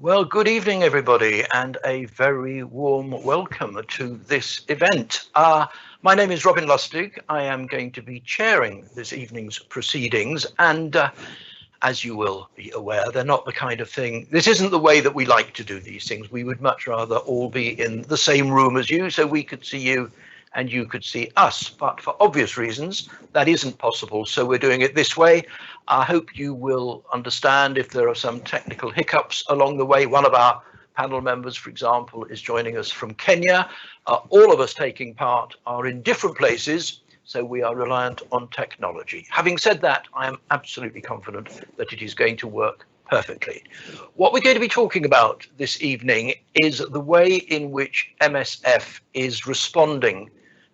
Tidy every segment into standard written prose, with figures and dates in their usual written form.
Well, good evening, everybody, and a very warm welcome to this event. My name is Robin Lustig. I am going to be chairing this evening's proceedings, and as you will be aware, they're not the kind of thing, this isn't the way that we like to do these things. We would much rather all be in the same room as you, so we could see you and you could see us. But for obvious reasons, that isn't possible, so we're doing it this way. I hope you will understand if there are some technical hiccups along the way. One of our panel members, for example, is joining us from Kenya. All of us taking part are in different places, so we are reliant on technology. Having said that, I am absolutely confident that it is going to work perfectly. What we're going to be talking about this evening is the way in which MSF is responding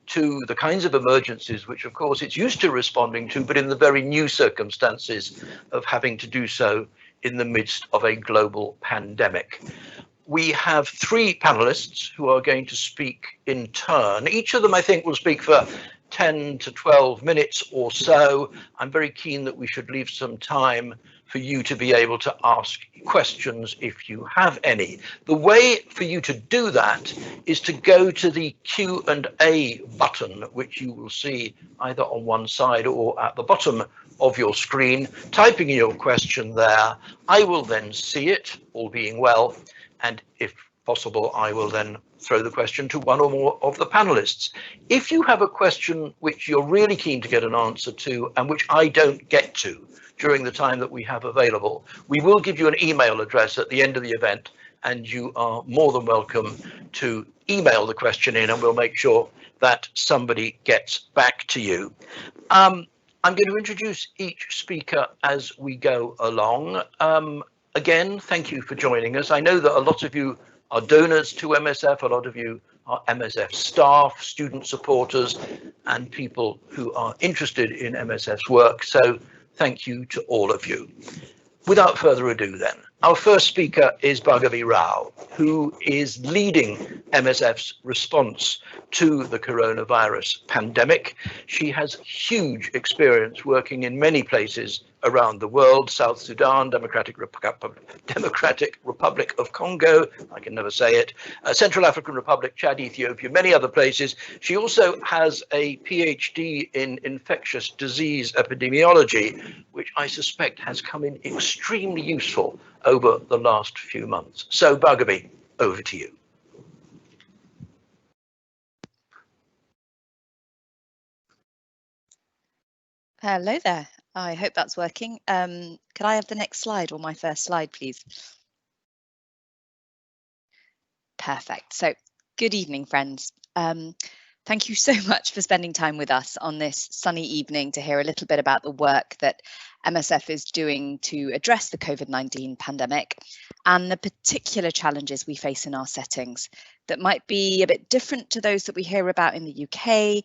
to the kinds of emergencies which, of course, it's used to responding to, but in the very new circumstances of having to do so in the midst of a global pandemic. We have three panelists who are going to speak in turn. Each of them, I think, will speak for 10 to 12 minutes or so. I'm very keen that we should leave some time for you to be able to ask questions if you have any. The way for you to do that is to go to the Q&A button, which you will see either on one side or at the bottom of your screen, typing in your question there. I will then see it, all being well, and if possible, I will then throw the question to one or more of the panelists. If you have a question which you're really keen to get an answer to and which I don't get to during the time that we have available, we will give you an email address at the end of the event, and you are more than welcome to email the question in, and we'll make sure that somebody gets back to you. I'm going to introduce each speaker as we go along. Again, thank you for joining us. I know that a lot of you are donors to MSF, a lot of you are MSF staff, student supporters, and people who are interested in MSF's work. So thank you to all of you. Without further ado then, our first speaker is Bhargavi Rao, who is leading MSF's response to the coronavirus pandemic. She has huge experience working in many places around the world: South Sudan, Democratic Republic of Congo, I can never say it, Central African Republic, Chad, Ethiopia, many other places. She also has a PhD in infectious disease epidemiology, which I suspect has come in extremely useful over the last few months. So, Bhargavi, over to you. Hello there. I hope that's working. Could I have the next slide, or my first slide, please? Perfect. So, good evening, friends. Thank you so much for spending time with us on this sunny evening to hear a little bit about the work that MSF is doing to address the COVID-19 pandemic and the particular challenges we face in our settings that might be a bit different to those that we hear about in the UK,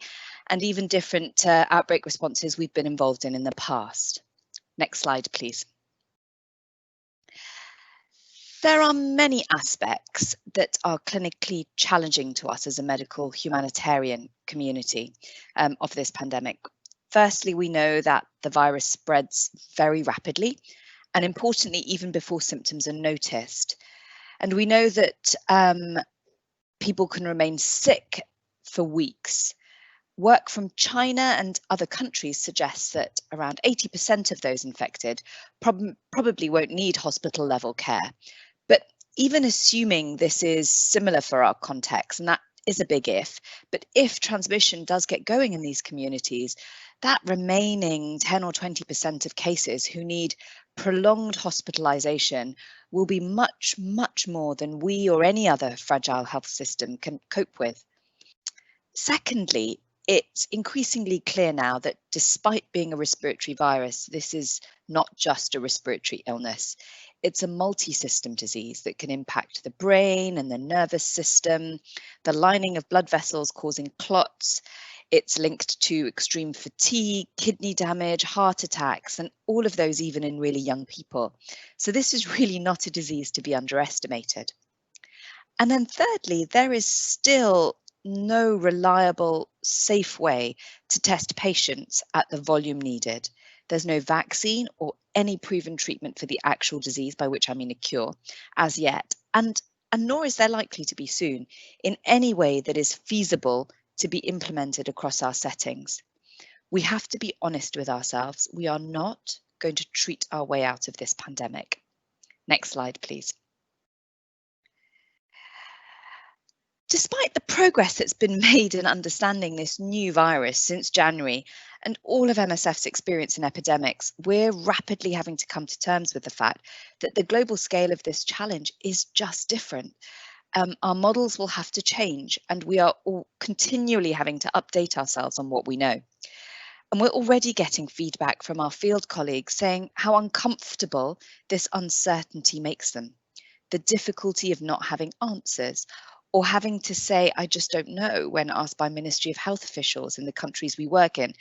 and even different to outbreak responses we've been involved in the past. Next slide, please. There are many aspects that are clinically challenging to us as a medical humanitarian community of this pandemic. Firstly, we know that the virus spreads very rapidly, and importantly, even before symptoms are noticed. And we know that people can remain sick for weeks. Work from China and other countries suggests that around 80% of those infected probably won't need hospital level care. But even assuming this is similar for our context, and that is a big if, but if transmission does get going in these communities, that remaining 10 or 20% of cases who need prolonged hospitalization will be much, much more than we or any other fragile health system can cope with. Secondly, it's increasingly clear now that despite being a respiratory virus, this is not just a respiratory illness. It's a multi-system disease that can impact the brain and the nervous system, the lining of blood vessels causing clots. It's linked to extreme fatigue, kidney damage, heart attacks, and all of those even in really young people. So this is really not a disease to be underestimated. And then thirdly, there is still no reliable, safe way to test patients at the volume needed. There's no vaccine or any proven treatment for the actual disease, by which I mean a cure, as yet, and nor is there likely to be soon, in any way that is feasible to be implemented across our settings. We have to be honest with ourselves. We are not going to treat our way out of this pandemic. Next slide, please. Despite the progress that's been made in understanding this new virus since January and all of MSF's experience in epidemics, we're rapidly having to come to terms with the fact that the global scale of this challenge is just different. Our models will have to change, and we are all continually having to update ourselves on what we know. And we're already getting feedback from our field colleagues saying how uncomfortable this uncertainty makes them. The difficulty of not having answers, or having to say, I just don't know, when asked by Ministry of Health officials in the countries we work in,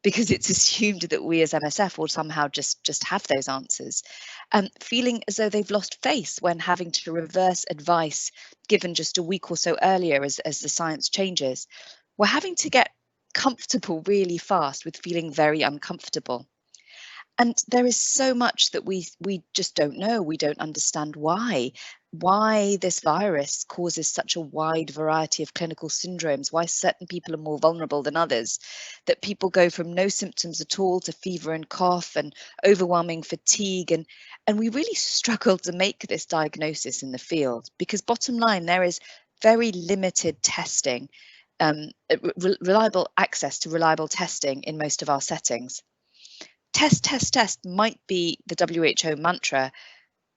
because it's assumed that we as MSF will somehow just have those answers. Feeling as though they've lost face when having to reverse advice given just a week or so earlier as the science changes. We're having to get comfortable really fast with feeling very uncomfortable. And there is so much that we just don't know. We don't understand why this virus causes such a wide variety of clinical syndromes, why certain people are more vulnerable than others, that people go from no symptoms at all to fever and cough and overwhelming fatigue. And we really struggle to make this diagnosis in the field because bottom line, there is very limited testing, reliable access to reliable testing in most of our settings. Test, test, test might be the WHO mantra,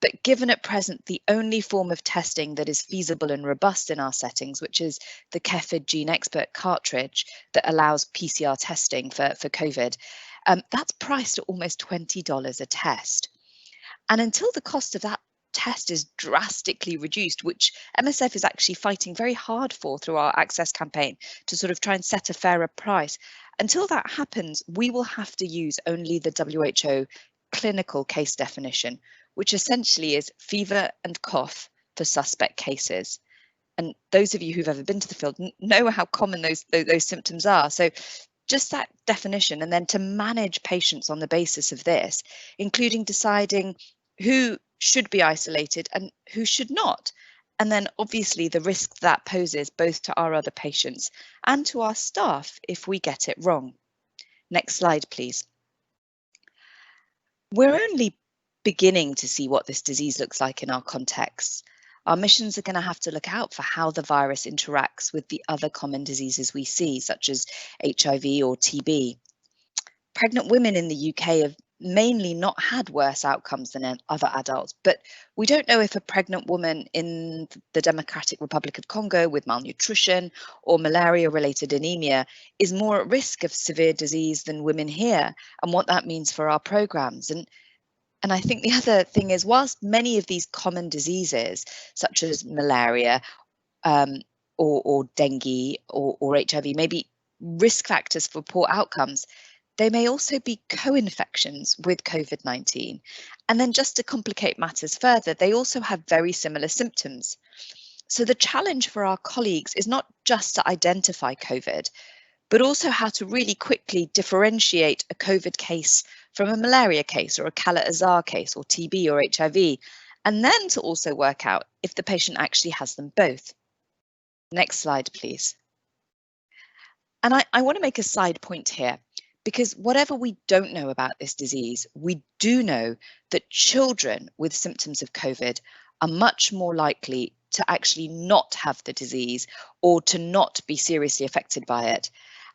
but given at present the only form of testing that is feasible and robust in our settings, which is the Cepheid Gene Expert cartridge that allows PCR testing for COVID, that's priced at almost $20 a test. And until the cost of that test is drastically reduced, which MSF is actually fighting very hard for through our access campaign to sort of try and set a fairer price. Until that happens, we will have to use only the WHO clinical case definition, which essentially is fever and cough for suspect cases. And those of you who've ever been to the field know how common those symptoms are. So just that definition, and then to manage patients on the basis of this, including deciding who should be isolated and who should not. And then obviously the risk that poses both to our other patients and to our staff if we get it wrong. Next slide, please. We're only beginning to see what this disease looks like in our contexts. Our missions are going to have to look out for how the virus interacts with the other common diseases we see, such as HIV or TB. Pregnant women in the UK have mainly not had worse outcomes than other adults, but we don't know if a pregnant woman in the Democratic Republic of Congo with malnutrition or malaria-related anemia is more at risk of severe disease than women here, and what that means for our programs. And I think the other thing is, whilst many of these common diseases, such as malaria or dengue or HIV, may be risk factors for poor outcomes, they may also be co-infections with COVID-19. And then just to complicate matters further, they also have very similar symptoms. So the challenge for our colleagues is not just to identify COVID, but also how to really quickly differentiate a COVID case from a malaria case or a Kala-Azar case or TB or HIV, and then to also work out if the patient actually has them both. Next slide, please. And I want to make a side point here, because whatever we don't know about this disease, we do know that children with symptoms of COVID are much more likely to actually not have the disease or to not be seriously affected by it,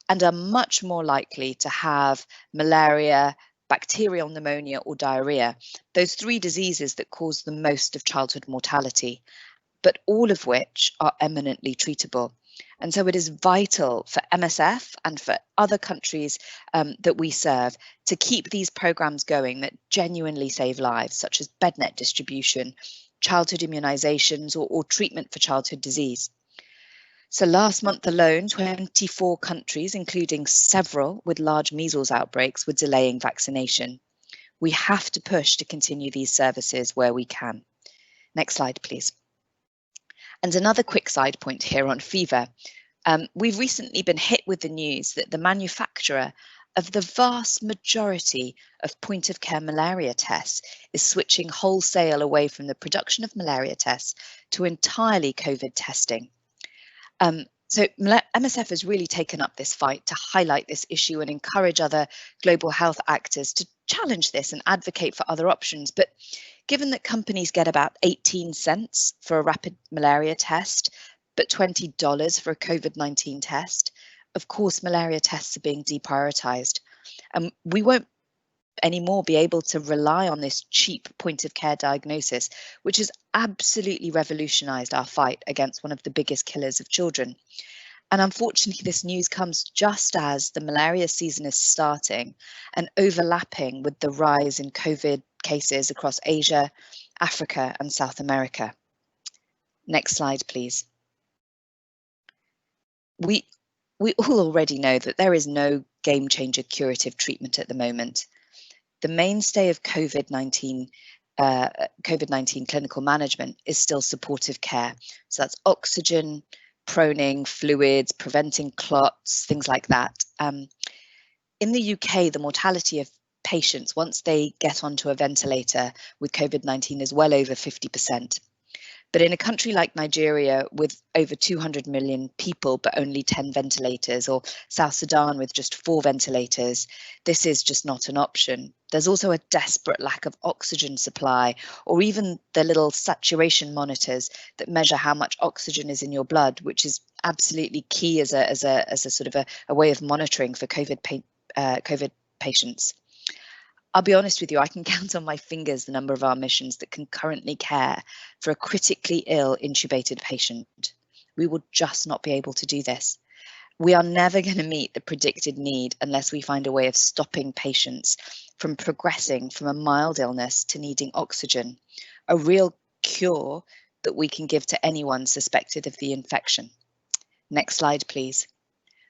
and are much more likely to have malaria, bacterial pneumonia or diarrhea, those three diseases that cause the most of childhood mortality, but all of which are eminently treatable. And so it is vital for MSF and for other countries that we serve to keep these programs going that genuinely save lives, such as bed net distribution, childhood immunizations or treatment for childhood disease. So last month alone, 24 countries, including several with large measles outbreaks, were delaying vaccination. We have to push to continue these services where we can. Next slide, please. And another quick side point here on fever. We've recently been hit with the news that the manufacturer of the vast majority of point-of-care malaria tests is switching wholesale away from the production of malaria tests to entirely COVID testing. So MSF has really taken up this fight to highlight this issue and encourage other global health actors to challenge this and advocate for other options. But given that companies get about 18 cents for a rapid malaria test, but $20 for a COVID-19 test, of course, malaria tests are being deprioritized. And we won't anymore be able to rely on this cheap point of care diagnosis, which has absolutely revolutionized our fight against one of the biggest killers of children. And unfortunately, this news comes just as the malaria season is starting and overlapping with the rise in COVID cases across Asia, Africa, and South America. Next slide, please. We all already know that there is no game-changer curative treatment at the moment. The mainstay of COVID-19 clinical management is still supportive care. So that's oxygen, proning, fluids, preventing clots, things like that. In the UK, the mortality of patients once they get onto a ventilator with COVID-19 is well over 50%. But in a country like Nigeria with over 200 million people, but only 10 ventilators, or South Sudan with just 4 ventilators, this is just not an option. There's also a desperate lack of oxygen supply, or even the little saturation monitors that measure how much oxygen is in your blood, which is absolutely key as a sort of a way of monitoring for COVID patients. I'll be honest with you, I can count on my fingers the number of our missions that can currently care for a critically ill intubated patient. We will just not be able to do this. We are never going to meet the predicted need unless we find a way of stopping patients from progressing from a mild illness to needing oxygen, a real cure that we can give to anyone suspected of the infection. Next slide, please.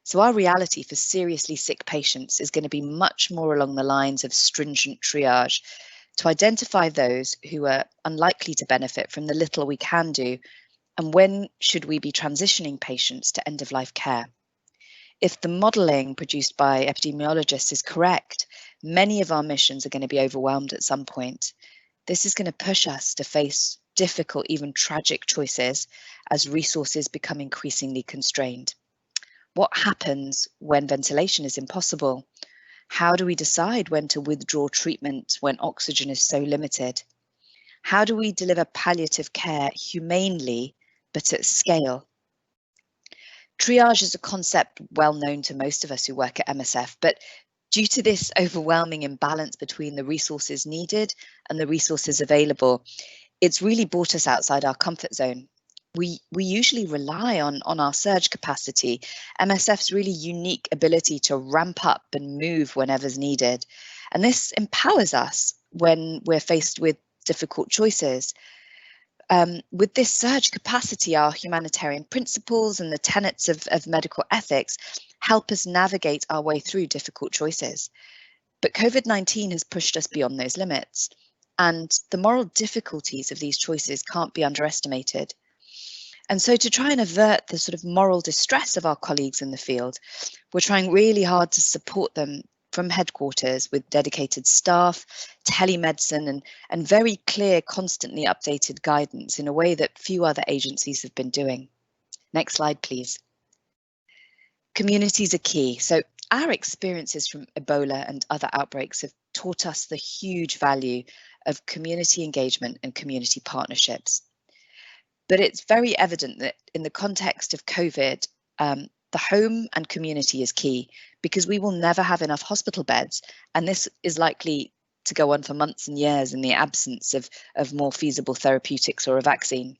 So our reality for seriously sick patients is going to be much more along the lines of stringent triage to identify those who are unlikely to benefit from the little we can do, and when should we be transitioning patients to end-of-life care. If the modelling produced by epidemiologists is correct, many of our missions are going to be overwhelmed at some point. This is going to push us to face difficult, even tragic choices as resources become increasingly constrained. What happens when ventilation is impossible? How do we decide when to withdraw treatment when oxygen is so limited? How do we deliver palliative care humanely, but at scale? Triage is a concept well known to most of us who work at MSF, but due to this overwhelming imbalance between the resources needed and the resources available, it's really brought us outside our comfort zone. We usually rely on our surge capacity, MSF's really unique ability to ramp up and move whenever's needed. And this empowers us when we're faced with difficult choices. With this surge capacity, our humanitarian principles and the tenets of medical ethics help us navigate our way through difficult choices. But COVID-19 has pushed us beyond those limits, and the moral difficulties of these choices can't be underestimated. And so to try and avert the sort of moral distress of our colleagues in the field, we're trying really hard to support them from headquarters with dedicated staff, telemedicine, and very clear, constantly updated guidance in a way that few other agencies have been doing. Next slide, please. Communities are key. So our experiences from Ebola and other outbreaks have taught us the huge value of community engagement and community partnerships. But it's very evident that in the context of COVID, the home and community is key because we will never have enough hospital beds. And this is likely to go on for months and years in the absence of more feasible therapeutics or a vaccine.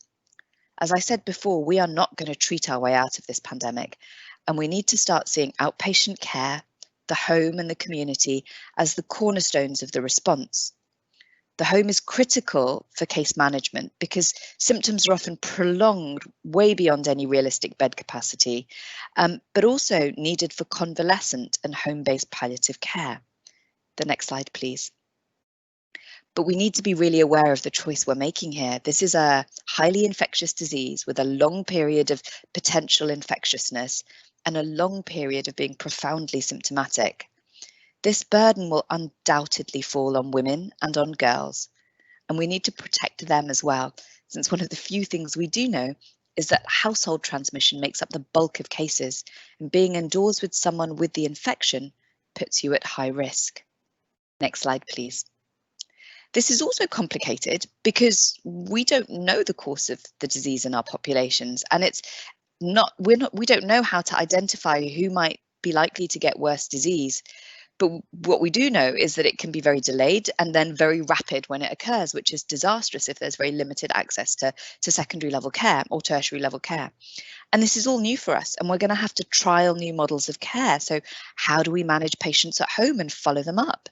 As I said before, we are not going to treat our way out of this pandemic, and we need to start seeing outpatient care, the home and the community as the cornerstones of the response. The home is critical for case management because symptoms are often prolonged way beyond any realistic bed capacity, but also needed for convalescent and home-based palliative care. The next slide, please. But we need to be really aware of the choice we're making here. This is a highly infectious disease with a long period of potential infectiousness and a long period of being profoundly symptomatic. This burden will undoubtedly fall on women and on girls, and we need to protect them as well, since one of the few things we do know is that household transmission makes up the bulk of cases, and being indoors with someone with the infection puts you at high risk. Next slide, please. This is also complicated because we don't know the course of the disease in our populations, and we don't know how to identify who might be likely to get worse disease. But what we do know is that it can be very delayed and then very rapid when it occurs, which is disastrous if there's very limited access to secondary level care or tertiary level care. And this is all new for us, and we're going to have to trial new models of care. So how do we manage patients at home and follow them up?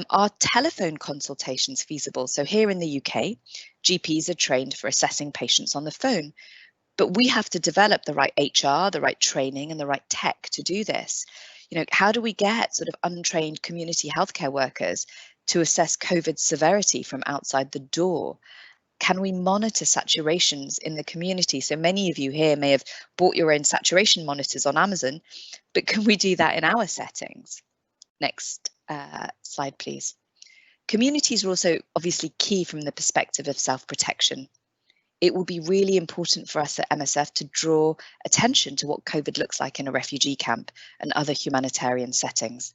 Are telephone consultations feasible? So here in the UK, GPs are trained for assessing patients on the phone, but we have to develop the right HR, the right training, and the right tech to do this. You know, how do we get sort of untrained community healthcare workers to assess COVID severity from outside the door? Can we monitor saturations in the community? So many of you here may have bought your own saturation monitors on Amazon, but can we do that in our settings? Next slide, please. Communities are also obviously key from the perspective of self-protection. It will be really important for us at MSF to draw attention to what COVID looks like in a refugee camp and other humanitarian settings.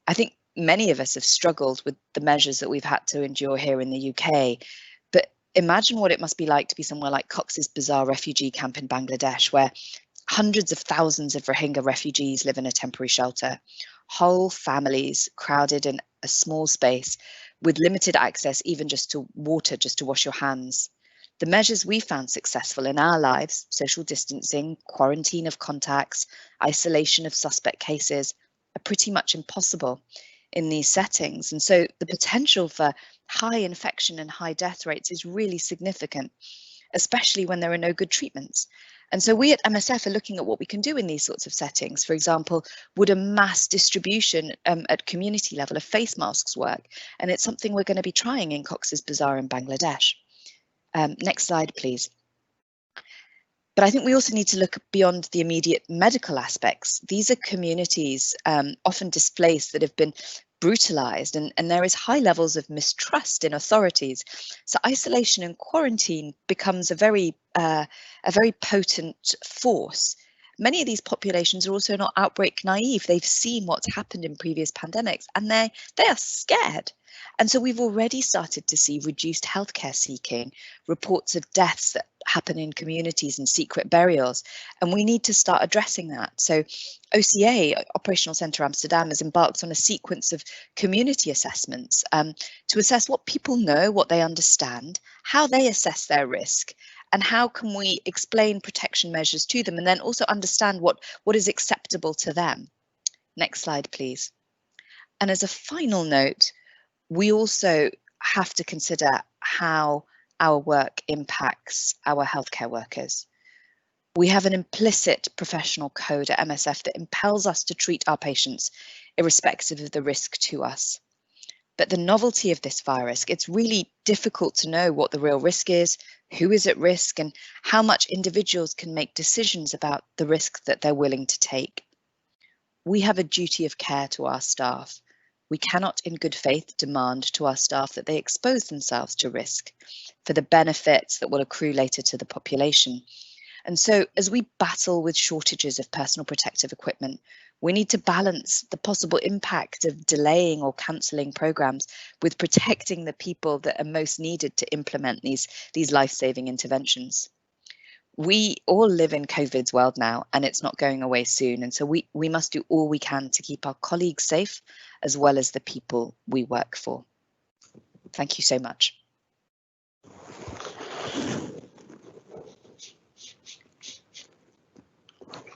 I think many of us have struggled with the measures that we've had to endure here in the UK, but imagine what it must be like to be somewhere like Cox's Bazar refugee camp in Bangladesh, where hundreds of thousands of Rohingya refugees live in a temporary shelter. Whole families crowded in a small space with limited access even just to water, just to wash your hands. The measures we found successful in our lives, social distancing, quarantine of contacts, isolation of suspect cases, are pretty much impossible in these settings. And so the potential for high infection and high death rates is really significant, especially when there are no good treatments. And so we at MSF are looking at what we can do in these sorts of settings. For example, would a mass distribution at community level of face masks work? And it's something we're going to be trying in Cox's Bazar in Bangladesh. Next slide, please. But I think we also need to look beyond the immediate medical aspects. These are communities often displaced that have been brutalized, and there is high levels of mistrust in authorities. So isolation and quarantine becomes a very potent force. Many of these populations are also not outbreak naive. They've seen what's happened in previous pandemics, and they are scared. And so we've already started to see reduced healthcare seeking, reports of deaths that happen in communities and secret burials, and we need to start addressing that. So OCA, Operational Centre Amsterdam, has embarked on a sequence of community assessments to assess what people know, what they understand, how they assess their risk, and how can we explain protection measures to them, and then also understand what is acceptable to them. Next slide, please. And as a final note, we also have to consider how our work impacts our healthcare workers. We have an implicit professional code at MSF that impels us to treat our patients irrespective of the risk to us. But the novelty of this virus, it's really difficult to know what the real risk is, who is at risk, and how much individuals can make decisions about the risk that they're willing to take. We have a duty of care to our staff. We cannot in good faith demand to our staff that they expose themselves to risk for the benefits that will accrue later to the population. And so as we battle with shortages of personal protective equipment, we need to balance the possible impact of delaying or cancelling programmes with protecting the people that are most needed to implement these life-saving interventions. We all live in COVID's world now, and it's not going away soon. And so we must do all we can to keep our colleagues safe, as well as the people we work for. Thank you so much.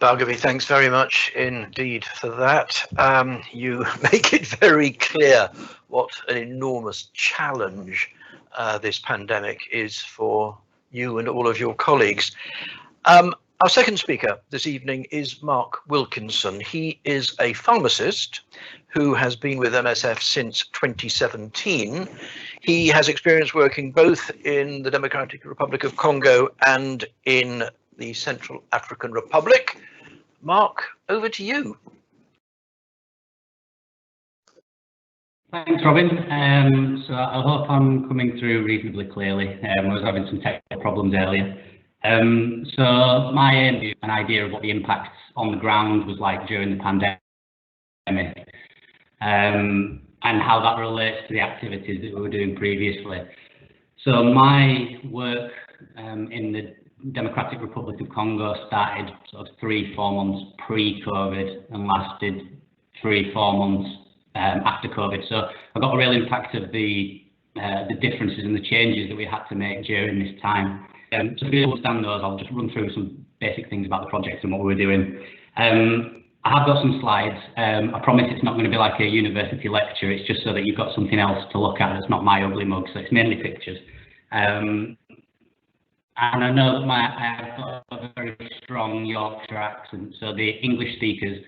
Bhargavi, thanks very much indeed for that. You make it very clear what an enormous challenge this pandemic is for you and all of your colleagues. Our second speaker this evening is Marc Wilkinson. He is a pharmacist who has been with MSF since 2017. He has experience working both in the Democratic Republic of Congo and in the Central African Republic. Marc, over to you. Thanks, Robin. So I hope I'm coming through reasonably clearly. I was having some technical problems earlier. So my aim is an idea of what the impacts on the ground was like during the pandemic, and how that relates to the activities that we were doing previously. So my work in the Democratic Republic of Congo started sort of 3-4 months pre-COVID and lasted 3-4 months after COVID. So I got a real impact of the differences and the changes that we had to make during this time. So to understand those, I'll just run through some basic things about the project and what we were doing. I have got some slides. I promise it's not going to be like a university lecture. It's just so that you've got something else to look at that's not my ugly mug. So it's mainly pictures. And I know that I've got a very strong Yorkshire accent. So the English speakers,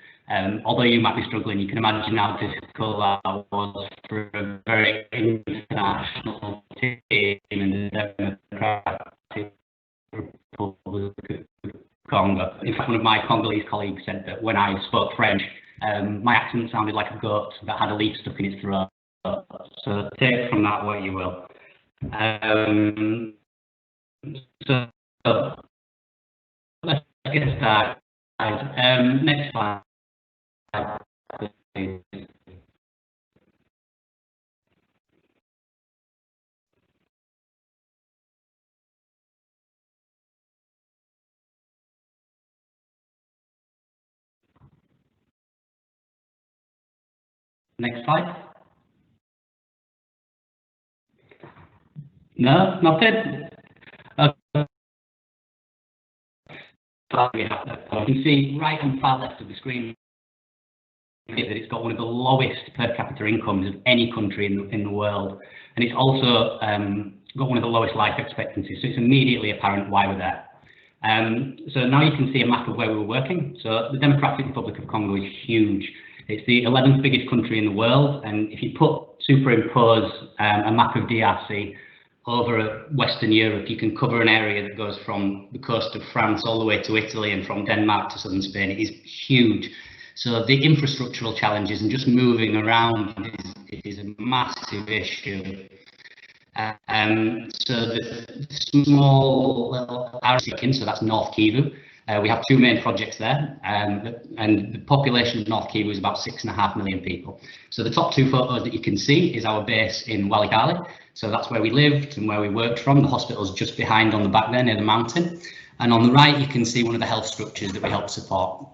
although you might be struggling, you can imagine how difficult that was for a very international team in the Democratic Republic of Congo. In fact, one of my Congolese colleagues said that when I spoke French, my accent sounded like a goat that had a leaf stuck in its throat. So take from that what you will. So let's get started. Next slide. Please. Next slide. No, nothing. Okay. You can see right on the far left of the screen that it's got one of the lowest per capita incomes of any country in the world, and it's also got one of the lowest life expectancies. So it's immediately apparent why we're there. So now you can see a map of where we were working. So the Democratic Republic of Congo is huge. It's the 11th biggest country in the world, and if you superimpose a map of DRC over Western Europe, you can cover an area that goes from the coast of France all the way to Italy and from Denmark to southern Spain. It is huge. So the infrastructural challenges and just moving around is a massive issue. So the small little area, so that's North Kivu. We have 2 main projects there, and the population of North Kivu is about 6.5 million people. So the top 2 photos that you can see is our base in Walikale. So that's where we lived and where we worked from. The hospital's just behind on the back there near the mountain. And on the right, you can see one of the health structures that we help support.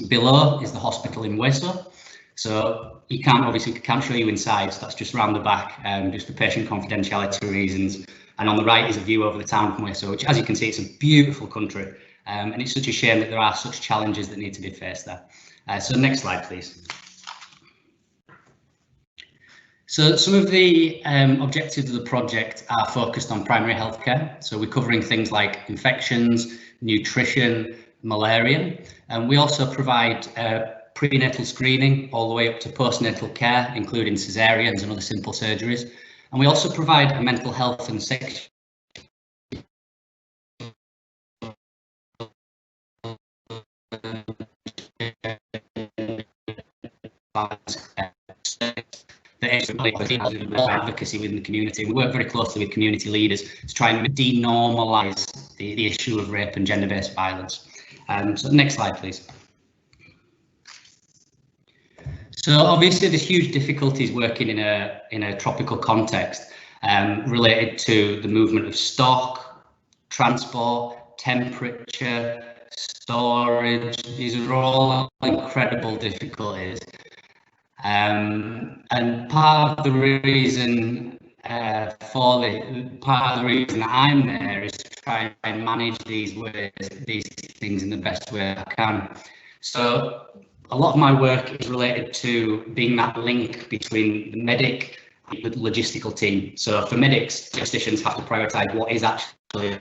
Below is the hospital in Weso. So you can't show you inside, so that's just around the back, just for patient confidentiality reasons. And on the right is a view over the town from Weso, which, as you can see, it's a beautiful country. And it's such a shame that there are such challenges that need to be faced there. So next slide, please. So some of the objectives of the project are focused on primary healthcare. So we're covering things like infections, nutrition, malaria, and we also provide prenatal screening all the way up to postnatal care, including cesareans and other simple surgeries. And we also provide a mental health and sex advocacy within the community. We work very closely with community leaders to try and denormalise the issue of rape and gender-based violence. So next slide, please. So obviously there's huge difficulties working in a tropical context related to the movement of stock, transport, temperature, storage. These are all incredible difficulties. And part of the reason that I'm there is to try and manage these things in the best way I can. So a lot of my work is related to being that link between the medic and the logistical team. So for medics, statisticians have to prioritise what is actually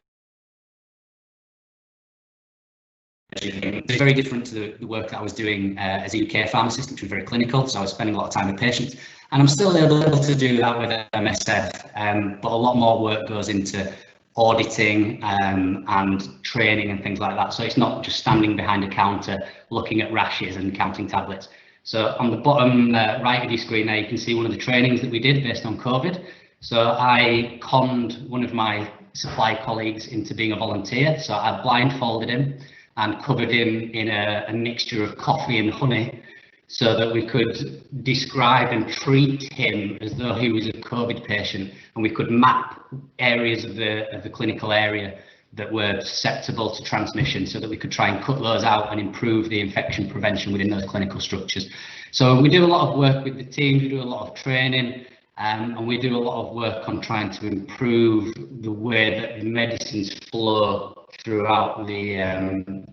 it's very different to the work that I was doing as a UK pharmacist, which was very clinical, so I was spending a lot of time with patients, and I'm still able to do that with MSF, but a lot more work goes into auditing and training and things like that, so it's not just standing behind a counter looking at rashes and counting tablets. So on the bottom right of your screen there, you can see one of the trainings that we did based on COVID. So I conned one of my supply colleagues into being a volunteer. So I blindfolded him and covered him in a mixture of coffee and honey so that we could describe and treat him as though he was a COVID patient, and we could map areas of the clinical area that were susceptible to transmission so that we could try and cut those out and improve the infection prevention within those clinical structures. So we do a lot of work with the teams, we do a lot of training, and we do a lot of work on trying to improve the way that the medicines flow throughout the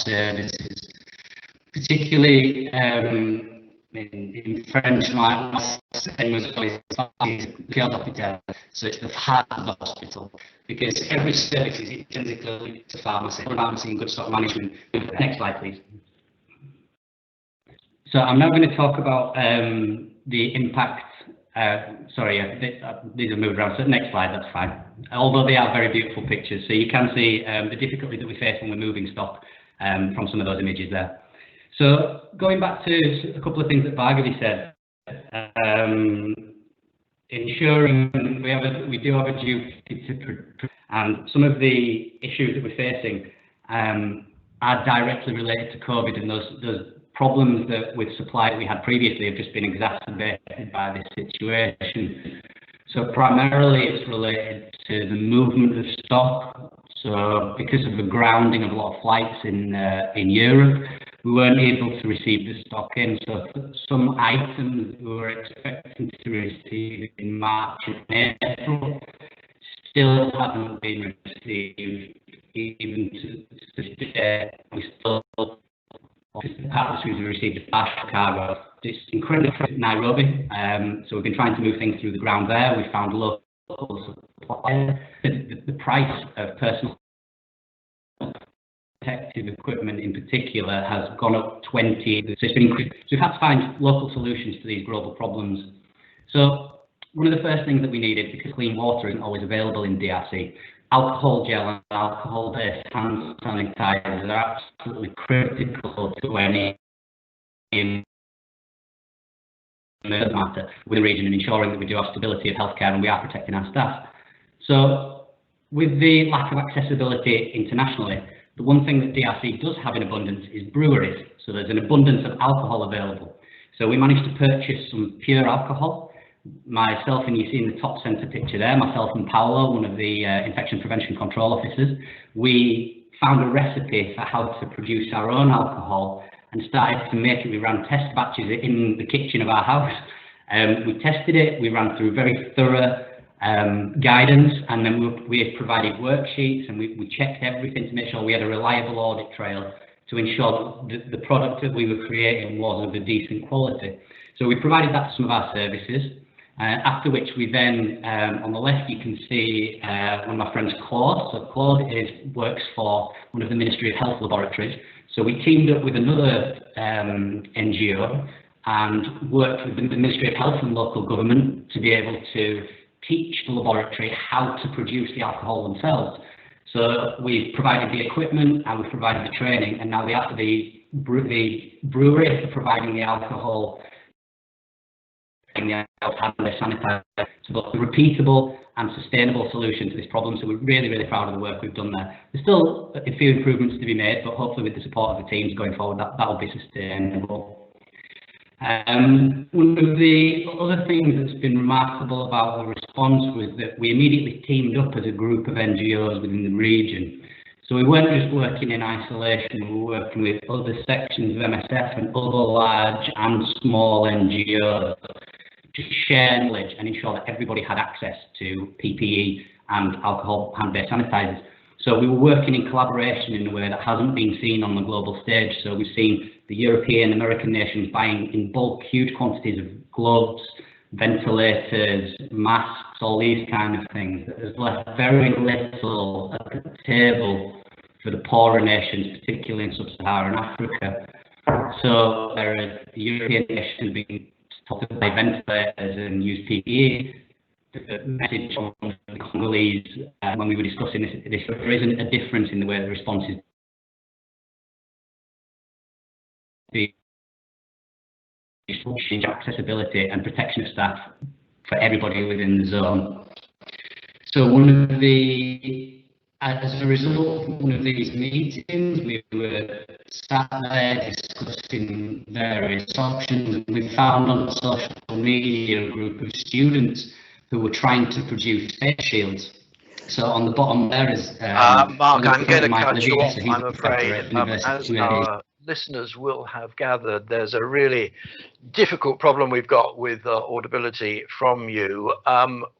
services. Particularly in French, my saying was always so it's the heart of the hospital, because every service is intrinsically linked to pharmacy and good stock management. Next slide, please. So I'm now going to talk about the impact. These are moved around. So next slide, that's fine. Although they are very beautiful pictures, so you can see the difficulty that we face when we're moving stock from some of those images there. So going back to a couple of things that Bhargavi said, ensuring we do have a duty to, and some of the issues that we're facing are directly related to COVID, and those problems that with supply that we had previously have just been exacerbated by this situation. So primarily it's related to the movement of stock. So because of the grounding of a lot of flights in Europe, we weren't able to receive the stock in. So some items that we were expecting to receive in March and April still haven't been received, even to today. We still we've received a partial cargo. It's incredibly in Nairobi, so we've been trying to move things through the ground there. We found local suppliers. The price of personal protective equipment in particular has gone up 20, so it's been increased. So we've had to find local solutions to these global problems. So one of the first things that we needed, because clean water isn't always available in DRC, alcohol gel and alcohol-based hand sanitizers are absolutely critical to any matter with the region, and ensuring that we do have stability of healthcare and we are protecting our staff. So with the lack of accessibility internationally, the one thing that DRC does have in abundance is breweries. So there's an abundance of alcohol available. So we managed to purchase some pure alcohol. Myself, and you see in the top centre picture there, myself and Paolo, one of the infection prevention control officers, we found a recipe for how to produce our own alcohol and started to make it. We ran test batches in the kitchen of our house. We tested it, we ran through very thorough guidance, and then we provided worksheets, and we checked everything to make sure we had a reliable audit trail to ensure that the product that we were creating was of a decent quality. So we provided that to some of our services. After which we then, on the left, you can see one of my friends, Claude. So Claude works for one of the Ministry of Health laboratories. So we teamed up with another NGO and worked with the Ministry of Health and local government to be able to teach the laboratory how to produce the alcohol themselves. So we've provided the equipment and we've provided the training, and now the brewery are providing the alcohol and the sanitizer, so both a repeatable and sustainable solution to this problem. So we're really, really proud of the work we've done there. There's still a few improvements to be made, but hopefully with the support of the teams going forward, that will be sustainable. One of the other things that's been remarkable about the response was that we immediately teamed up as a group of NGOs within the region. So we weren't just working in isolation, we were working with other sections of MSF and other large and small NGOs to share knowledge and ensure that everybody had access to PPE and alcohol hand-based sanitizers. So we were working in collaboration in a way that hasn't been seen on the global stage. So we've seen the European, American nations buying in bulk huge quantities of gloves, ventilators, masks, all these kind of things. There's left very little at the table for the poorer nations, particularly in sub-Saharan Africa. So there the European nations being taught to buy ventilators and use PPE. The message from the Congolese when we were discussing this, there isn't a difference in the way the response is change accessibility and protection of staff for everybody within the zone. So as a result of one of these meetings, we were sat there discussing various options, and we found on social media a group of students who were trying to produce face shields. So on the bottom there is Mark, I'm going to cut you off, so I'm afraid. As our listeners will have gathered, there's a really difficult problem we've got with audibility from you.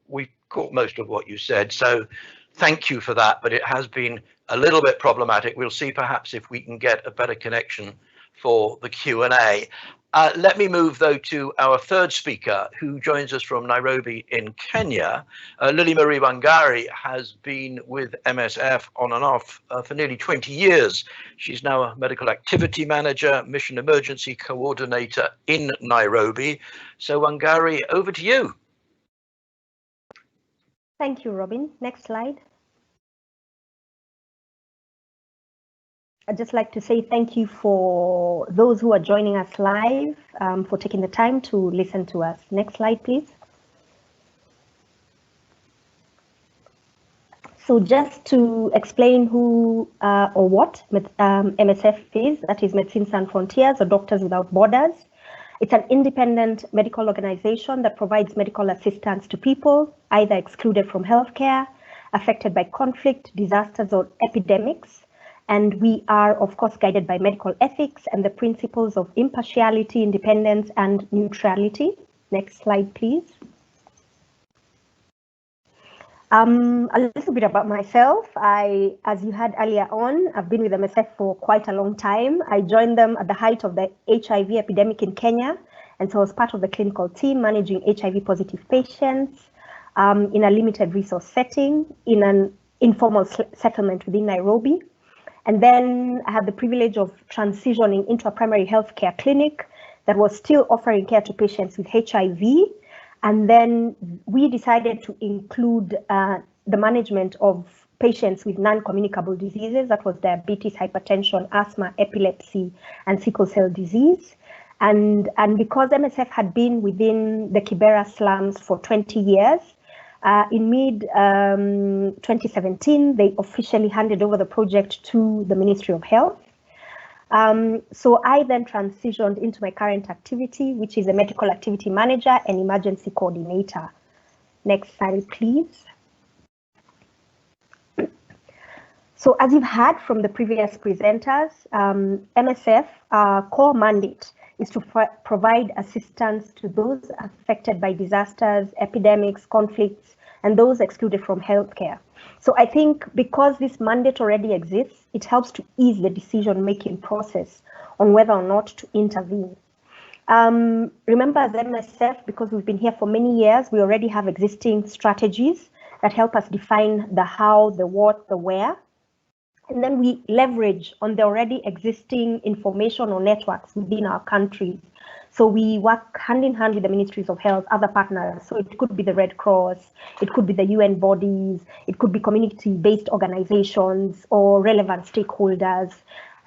We caught most of what you said, so thank you for that, but it has been a little bit problematic. We'll see perhaps if we can get a better connection for the Q&A. Let me move, though, to our third speaker, who joins us from Nairobi in Kenya. Lilli-Marie Wangari has been with MSF on and off for nearly 20 years. She's now a medical activity manager, mission emergency coordinator in Nairobi. So, Wangari, over to you. Thank you, Robin. Next slide. I'd just like to say thank you for those who are joining us live, for taking the time to listen to us. Next slide, please. So just to explain who or what MSF is, that is Médecins Sans Frontières, or Doctors Without Borders. It's an independent medical organization that provides medical assistance to people either excluded from healthcare, affected by conflict, disasters, or epidemics. And we are, of course, guided by medical ethics and the principles of impartiality, independence, and neutrality. Next slide, please. A little bit about myself. As you heard earlier on, I've been with MSF for quite a long time. I joined them at the height of the HIV epidemic in Kenya, and so I was part of the clinical team managing HIV positive patients in a limited resource setting in an informal settlement within Nairobi. And then I had the privilege of transitioning into a primary healthcare clinic that was still offering care to patients with HIV. And then we decided to include the management of patients with non-communicable diseases. That was diabetes, hypertension, asthma, epilepsy, and sickle cell disease. And because MSF had been within the Kibera slums for 20 years, in mid-2017, they officially handed over the project to the Ministry of Health. So I then transitioned into my current activity, which is a medical activity manager and emergency coordinator. Next slide, please. So as you've heard from the previous presenters, MSF core mandate is to provide assistance to those affected by disasters, epidemics, conflicts, and those excluded from healthcare. So I think because this mandate already exists, it helps to ease the decision-making process on whether or not to intervene. Remember, as MSF, because we've been here for many years, we already have existing strategies that help us define the how, the what, the where. And then we leverage on the already existing information or networks within our countries. So we work hand in hand with the ministries of health, other partners. So it could be the Red Cross, it could be the UN bodies, it could be community-based organizations or relevant stakeholders.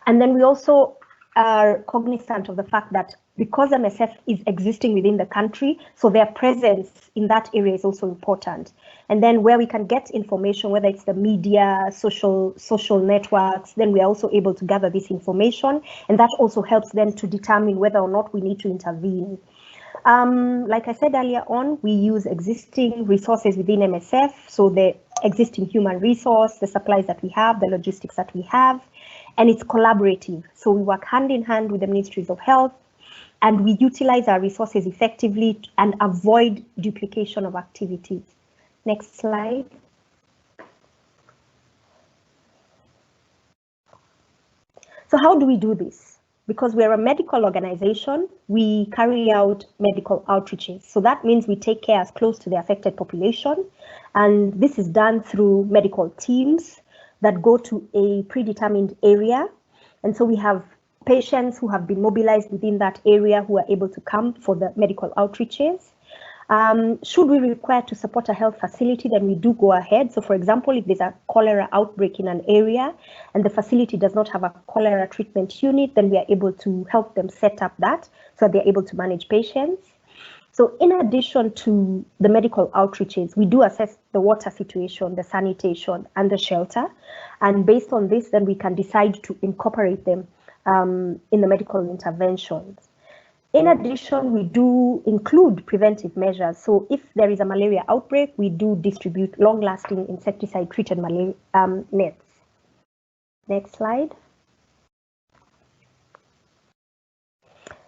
And then we also are cognizant of the fact that because MSF is existing within the country, so their presence in that area is also important. And then where we can get information, whether it's the media, social networks, then we are also able to gather this information. And that also helps them to determine whether or not we need to intervene. Like I said earlier on, we use existing resources within MSF. So the existing human resource, the supplies that we have, the logistics that we have, and it's collaborative. So we work hand in hand with the ministries of health, and we utilize our resources effectively and avoid duplication of activities. Next slide. So how do we do this? Because we're a medical organization, we carry out medical outreaches. So that means we take care as close to the affected population. And this is done through medical teams that go to a predetermined area. And so we have patients who have been mobilized within that area who are able to come for the medical outreaches. Should we require to support a health facility, then we do go ahead. So for example, if there's a cholera outbreak in an area and the facility does not have a cholera treatment unit, then we are able to help them set up that so that they're able to manage patients. So in addition to the medical outreaches, we do assess the water situation, the sanitation, and the shelter. And based on this, then we can decide to incorporate them in the medical interventions. In addition, we do include preventive measures. So if there is a malaria outbreak, we do distribute long-lasting insecticide-treated malaria nets. Next slide.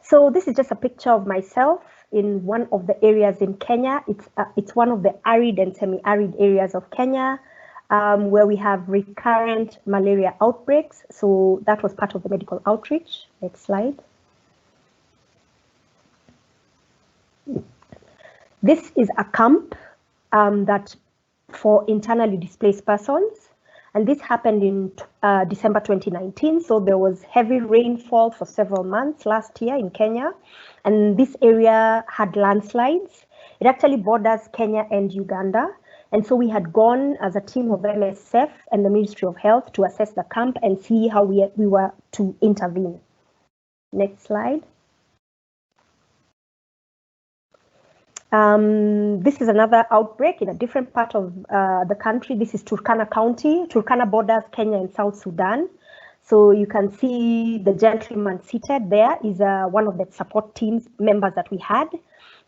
So this is just a picture of myself in one of the areas in Kenya. It's one of the arid and semi-arid areas of Kenya where we have recurrent malaria outbreaks. So that was part of the medical outreach. Next slide. This is a camp that for internally displaced persons. And this happened in December 2019. So there was heavy rainfall for several months last year in Kenya. And this area had landslides. It actually borders Kenya and Uganda. And so we had gone as a team of MSF and the Ministry of Health to assess the camp and see how we were to intervene. Next slide. This is another outbreak in a different part of the country. This is Turkana County. Turkana borders Kenya and South Sudan. So you can see the gentleman seated there is one of the support teams members that we had.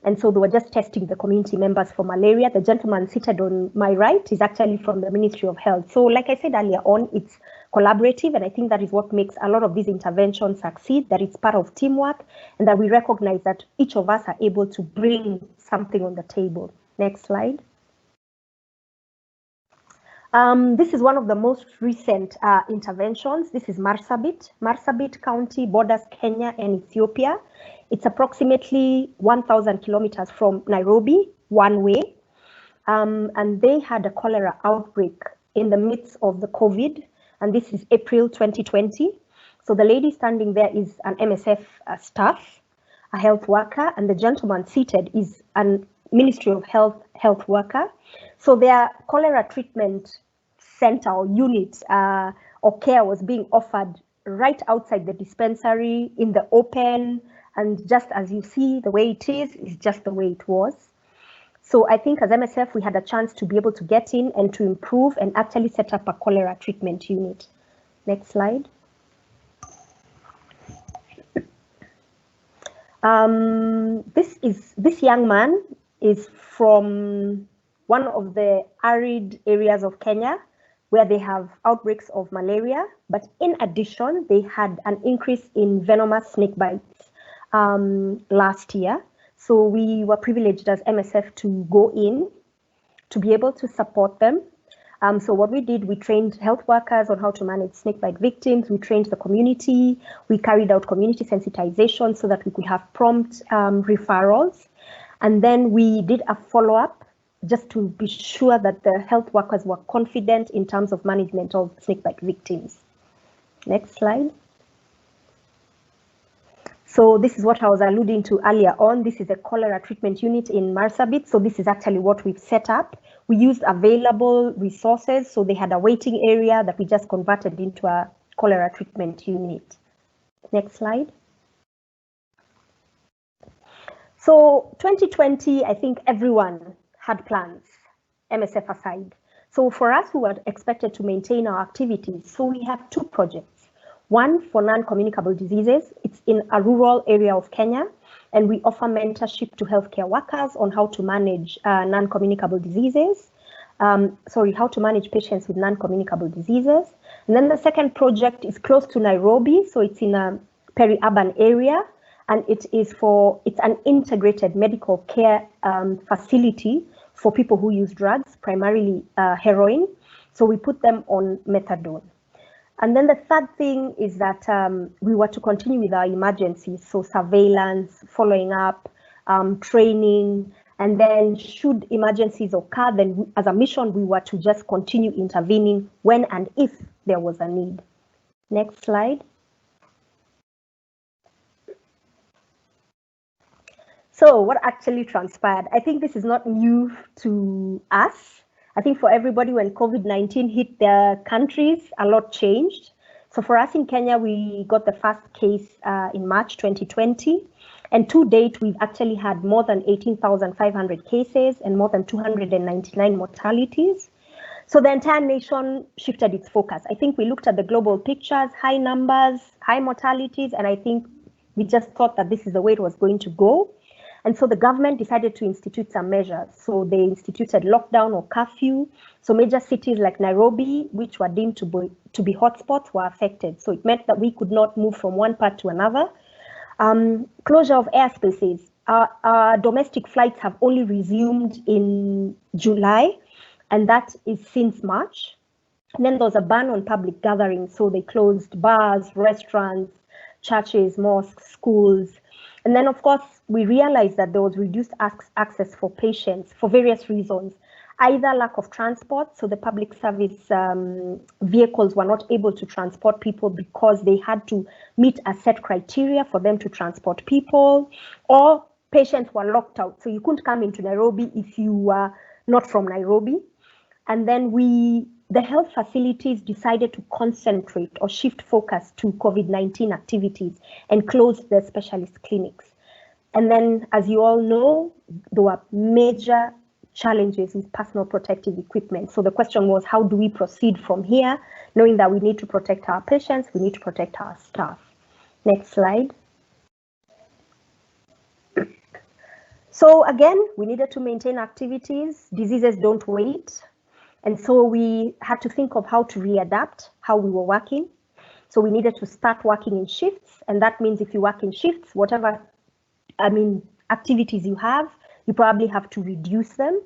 And so they were just testing the community members for malaria. The gentleman seated on my right is actually from the Ministry of Health. So like I said earlier on, it's collaborative. And I think that is what makes a lot of these interventions succeed, that it's part of teamwork and that we recognize that each of us are able to bring something on the table. Next slide. This is one of the most recent interventions. This is Marsabit. Marsabit County borders Kenya and Ethiopia. It's approximately 1,000 kilometers from Nairobi, one way. And they had a cholera outbreak in the midst of the COVID. And this is April 2020. So the lady standing there is an MSF staff, a health worker, and the gentleman seated is a Ministry of Health worker. So their cholera treatment center or unit or care was being offered right outside the dispensary in the open. And just as you see, the way it is just the way it was. So I think as MSF, we had a chance to be able to get in and to improve and actually set up a cholera treatment unit. Next slide. This young man is from one of the arid areas of Kenya where they have outbreaks of malaria. But in addition, they had an increase in venomous snake bites last year. So we were privileged as MSF to go in to be able to support them. So what we did, we trained health workers on how to manage snakebite victims. We trained the community. We carried out community sensitization so that we could have prompt referrals. And then we did a follow-up just to be sure that the health workers were confident in terms of management of snakebite victims. Next slide. So this is what I was alluding to earlier on. This is a cholera treatment unit in Marsabit. So this is actually what we've set up. We used available resources. So they had a waiting area that we just converted into a cholera treatment unit. Next slide. So 2020, I think everyone had plans, MSF aside. So for us, we were expected to maintain our activities. So we have two projects. One for non-communicable diseases. It's in a rural area of Kenya, and we offer mentorship to healthcare workers on how to manage non-communicable diseases. How to manage patients with non-communicable diseases. And then the second project is close to Nairobi, so it's in a peri-urban area, and it's an integrated medical care facility for people who use drugs, primarily heroin. So we put them on methadone. And then the third thing is that we were to continue with our emergencies, so surveillance, following up, training, and then should emergencies occur, then as a mission, we were to just continue intervening when and if there was a need. Next slide. So what actually transpired? I think this is not new to us. I think for everybody, when COVID-19 hit their countries, a lot changed. So for us in Kenya, we got the first case in March 2020. And to date, we've actually had more than 18,500 cases and more than 299 mortalities. So the entire nation shifted its focus. I think we looked at the global pictures, high numbers, high mortalities, and I think we just thought that this is the way it was going to go. And so the government decided to institute some measures. So they instituted lockdown or curfew. So major cities like Nairobi, which were deemed to be hotspots, were affected. So it meant that we could not move from one part to another. Closure of airspaces. Our domestic flights have only resumed in July, and that is since March. And then there was a ban on public gatherings. So they closed bars, restaurants, churches, mosques, schools. And then, of course, we realized that there was reduced access for patients for various reasons. Either lack of transport, so the public service vehicles were not able to transport people because they had to meet a set criteria for them to transport people, or patients were locked out. So you couldn't come into Nairobi if you were not from Nairobi. And then the health facilities decided to concentrate or shift focus to COVID-19 activities and close the specialist clinics. And then, as you all know, there were major challenges with personal protective equipment. So the question was, how do we proceed from here, knowing that we need to protect our patients, we need to protect our staff. Next slide. So again, we needed to maintain activities. Diseases don't wait. And so we had to think of how to readapt how we were working. So we needed to start working in shifts. And that means if you work in shifts, whatever, activities you have, you probably have to reduce them.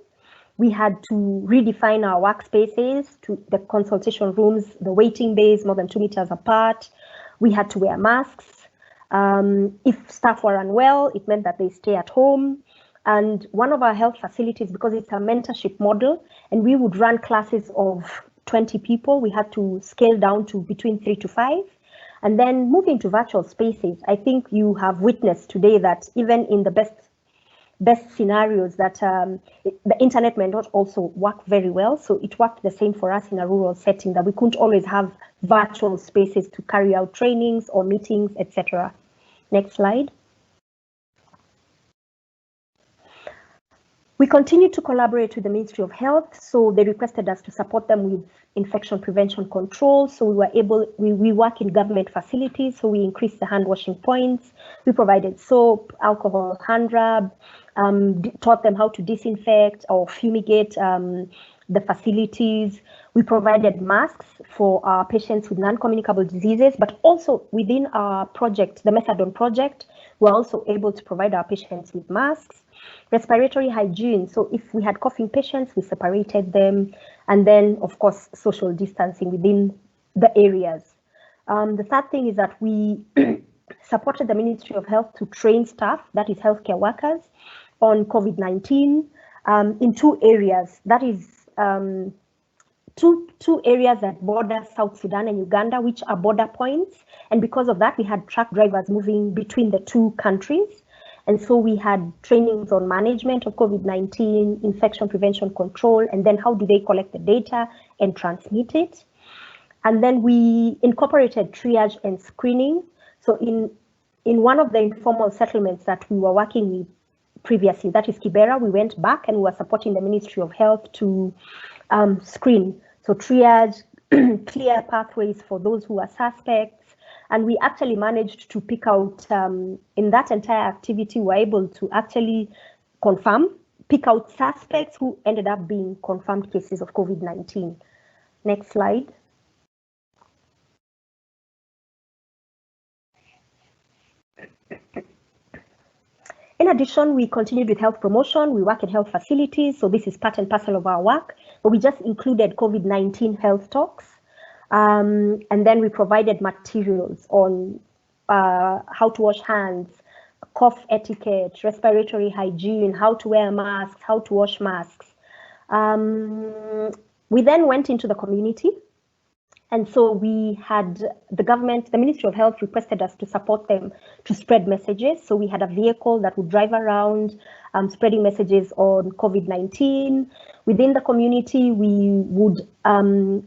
We had to redefine our workspaces to the consultation rooms, the waiting bays more than 2 meters apart. We had to wear masks. If staff were unwell, it meant that they stay at home. And one of our health facilities, because it's a mentorship model, and we would run classes of 20 people, we had to scale down to between 3 to 5. And then moving to virtual spaces, I think you have witnessed today that even in the best scenarios that the internet may not also work very well. So it worked the same for us in a rural setting, that we couldn't always have virtual spaces to carry out trainings or meetings, etc. Next slide. We continue to collaborate with the Ministry of Health. So they requested us to support them with infection prevention control. So we work in government facilities. So we increased the hand washing points. We provided soap, alcohol, hand rub, taught them how to disinfect or fumigate the facilities. We provided masks for our patients with non-communicable diseases, but also within our project, the Methadone project, we're also able to provide our patients with masks. Respiratory hygiene. So if we had coughing patients, we separated them. And then, of course, social distancing within the areas. The third thing is that we supported the Ministry of Health to train staff, that is healthcare workers, on COVID-19 in 2 areas. That is two areas that border South Sudan and Uganda, which are border points. And because of that, we had truck drivers moving between the 2 countries. And so we had trainings on management of COVID-19, infection prevention control, and then how do they collect the data and transmit it. And then we incorporated triage and screening. So in one of the informal settlements that we were working with previously, that is Kibera, we went back and we were supporting the Ministry of Health to screen. So triage, clear pathways for those who are suspects. And we actually managed to pick out, in that entire activity, we're able to actually pick out suspects who ended up being confirmed cases of COVID-19. Next slide. In addition, we continued with health promotion. We work in health facilities, so this is part and parcel of our work, but we just included COVID-19 health talks. And then we provided materials on how to wash hands, cough etiquette, respiratory hygiene, how to wear masks, how to wash masks. We then went into the community And so we had the government, the Ministry of Health requested us to support them to spread messages. So we had a vehicle that would drive around spreading messages on COVID-19. Within the community, we would,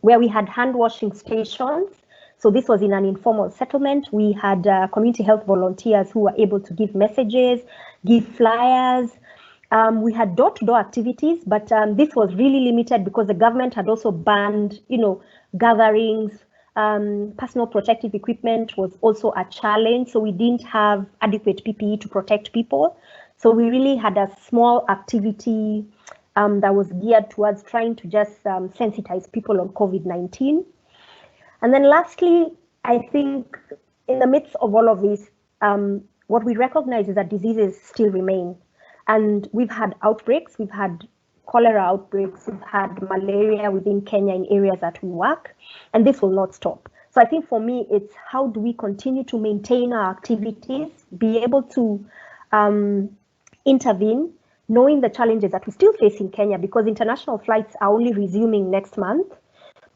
where we had hand washing stations. So this was in an informal settlement. We had community health volunteers who were able to give messages, give flyers. We had door-to-door activities, but this was really limited because the government had also banned, gatherings. Personal protective equipment was also a challenge, so we didn't have adequate PPE to protect people. So we really had a small activity that was geared towards trying to just sensitize people on COVID-19. And then lastly, I think in the midst of all of this, what we recognize is that diseases still remain. And we've had outbreaks, we've had cholera outbreaks, we've had malaria within Kenya in areas that we work, and this will not stop. So I think for me, it's how do we continue to maintain our activities, be able to intervene, knowing the challenges that we still face in Kenya, because international flights are only resuming next month,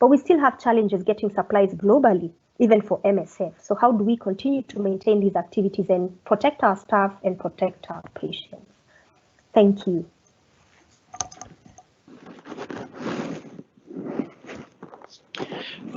but we still have challenges getting supplies globally, even for MSF. So how do we continue to maintain these activities and protect our staff and protect our patients? Thank you.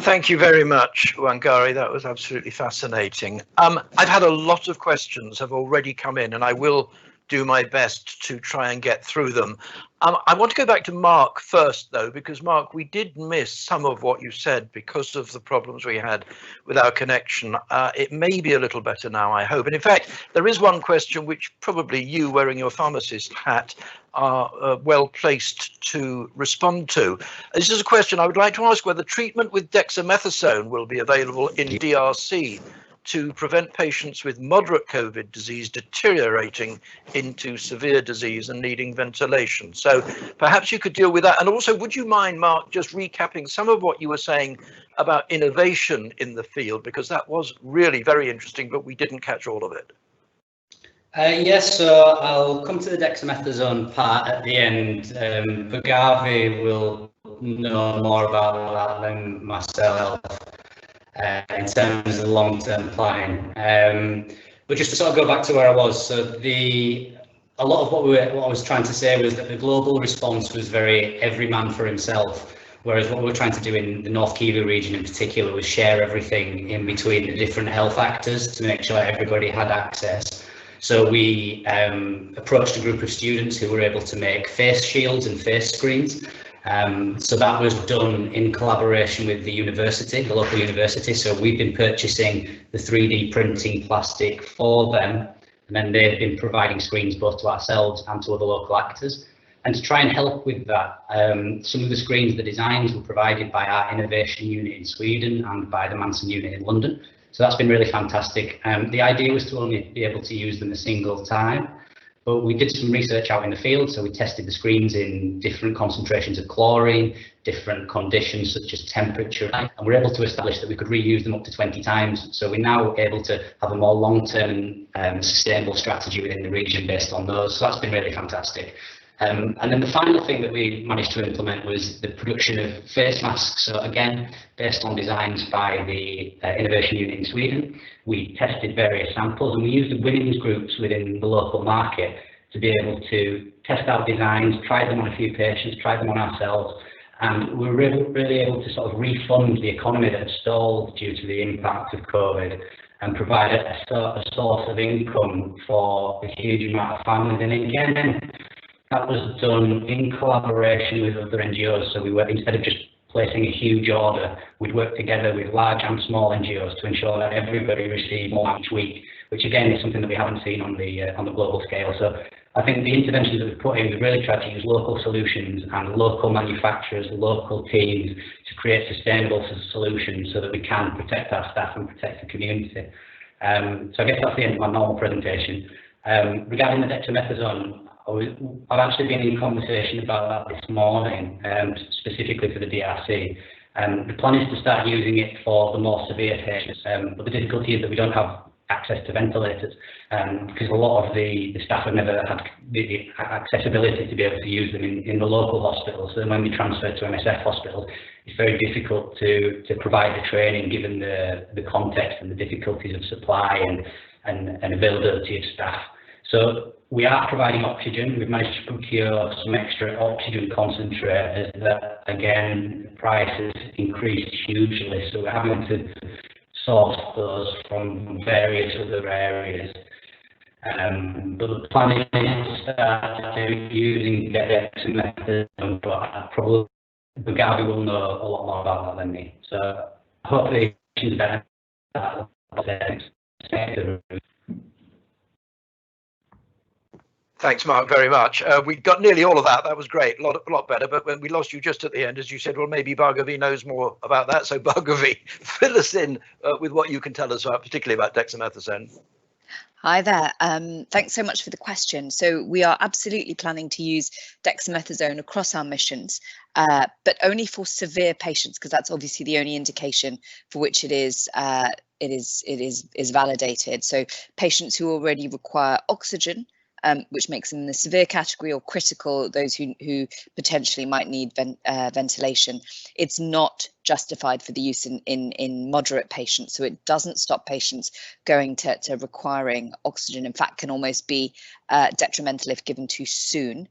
Thank you very much, Wangari. That was absolutely fascinating. I've had a lot of questions have already come in, and I will do my best to try and get through them. I want to go back to Marc first, though, because Marc, we did miss some of what you said because of the problems we had with our connection. It may be a little better now, I hope. And in fact, there is one question which probably you, wearing your pharmacist hat, are well placed to respond to. This is a question I would like to ask: whether treatment with dexamethasone will be available in DRC to prevent patients with moderate COVID disease deteriorating into severe disease and needing ventilation. So perhaps you could deal with that. And also, would you mind, Marc, just recapping some of what you were saying about innovation in the field, because that was really very interesting, but we didn't catch all of it. Yes, so I'll come to the dexamethasone part at the end. Bhargavi will know more about that than myself. In terms of the long-term planning, but just to sort of go back to where I was, so a lot of what I was trying to say was that the global response was very every man for himself, whereas what we were trying to do in the North Kivu region in particular was share everything in between the different health actors to make sure everybody had access. So we approached a group of students who were able to make face shields and face screens. So that was done in collaboration with the university, the local university. So we've been purchasing the 3D printing plastic for them, and then they've been providing screens both to ourselves and to other local actors. And to try and help with that, some of the screens, the designs were provided by our innovation unit in Sweden and by the Manson unit in London. So that's been really fantastic. The idea was to only be able to use them a single time. But we did some research out in the field, so we tested the screens in different concentrations of chlorine, different conditions such as temperature, and we're able to establish that we could reuse them up to 20 times. So we're now able to have a more long-term sustainable strategy within the region based on those. So that's been really fantastic. And then the final thing that we managed to implement was the production of face masks. So again, based on designs by the innovation unit in Sweden, we tested various samples and we used the women's groups within the local market to be able to test out designs, try them on a few patients, try them on ourselves, and we were really able to sort of refund the economy that had stalled due to the impact of COVID and provide a source of income for a huge amount of families. And again, that was done in collaboration with other NGOs. So we were, instead of just placing a huge order, we'd work together with large and small NGOs to ensure that everybody received more each week, which again is something that we haven't seen on the global scale. So I think the interventions that we've put in, we've really tried to use local solutions and local manufacturers, local teams to create sustainable solutions so that we can protect our staff and protect the community. So I guess that's the end of my normal presentation. Regarding the dexamethasone, I've actually been in conversation about that this morning, specifically for the DRC. The plan is to start using it for the more severe patients, but the difficulty is that we don't have access to ventilators, because a lot of the staff have never had the accessibility to be able to use them in the local hospitals. So when we transfer to MSF hospitals, it's very difficult to provide the training given the context and the difficulties of supply and availability of staff. So we are providing oxygen. We've managed to procure some extra oxygen concentrators that, again, prices increased hugely. So we're having to source those from various other areas. But the plan is to start using dexamethasone, but probably Bhargavi will know a lot more about that than me. So hopefully she's better. Thanks, Mark, very much. We got nearly all of that. That was great, a lot better. But when we lost you just at the end, as you said, well, maybe Bhargavi knows more about that. So Bhargavi, fill us in with what you can tell us about, particularly about dexamethasone. Hi there. Thanks so much for the question. So we are absolutely planning to use dexamethasone across our missions, but only for severe patients, because that's obviously the only indication for which it is validated. So patients who already require oxygen, which makes them in the severe category, or critical, those who potentially might need ventilation. It's not justified for the use in moderate patients, so it doesn't stop patients going to requiring oxygen. In fact, can almost be detrimental if given too soon.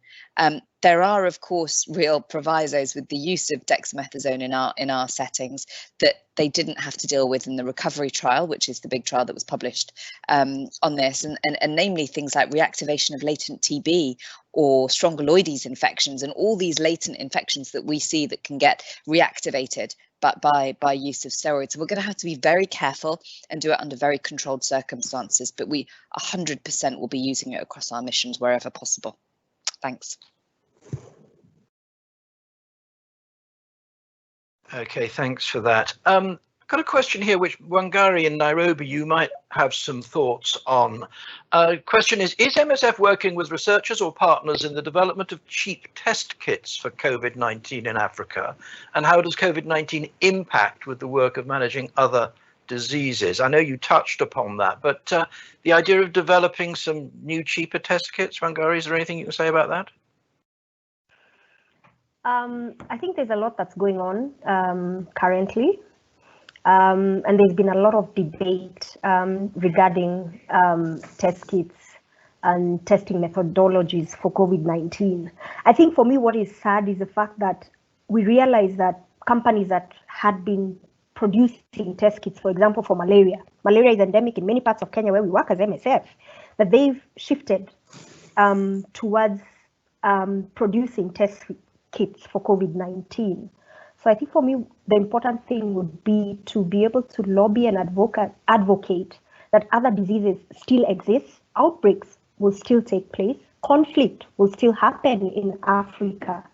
There are, of course, real provisos with the use of dexamethasone in our settings that they didn't have to deal with in the recovery trial, which is the big trial that was published on this, and namely things like reactivation of latent TB or strongyloides infections, and all these latent infections that we see that can get reactivated but by use of steroids. So we're going to have to be very careful and do it under very controlled circumstances, but we 100% will be using it across our missions wherever possible. Thanks. Okay, thanks for that. I've got a question here, which Wangari in Nairobi, you might have some thoughts on. Question is MSF working with researchers or partners in the development of cheap test kits for COVID-19 in Africa? And how does COVID-19 impact with the work of managing other diseases? I know you touched upon that, but the idea of developing some new cheaper test kits, Wangari, is there anything you can say about that? I think there's a lot that's going on currently, and there's been a lot of debate regarding test kits and testing methodologies for COVID-19. I think for me, what is sad is the fact that we realize that companies that had been producing test kits, for example, for malaria is endemic in many parts of Kenya where we work as MSF, that they've shifted towards producing test kits for COVID-19. So I think for me, the important thing would be to be able to lobby and advocate that other diseases still exist, outbreaks will still take place, conflict will still happen in Africa.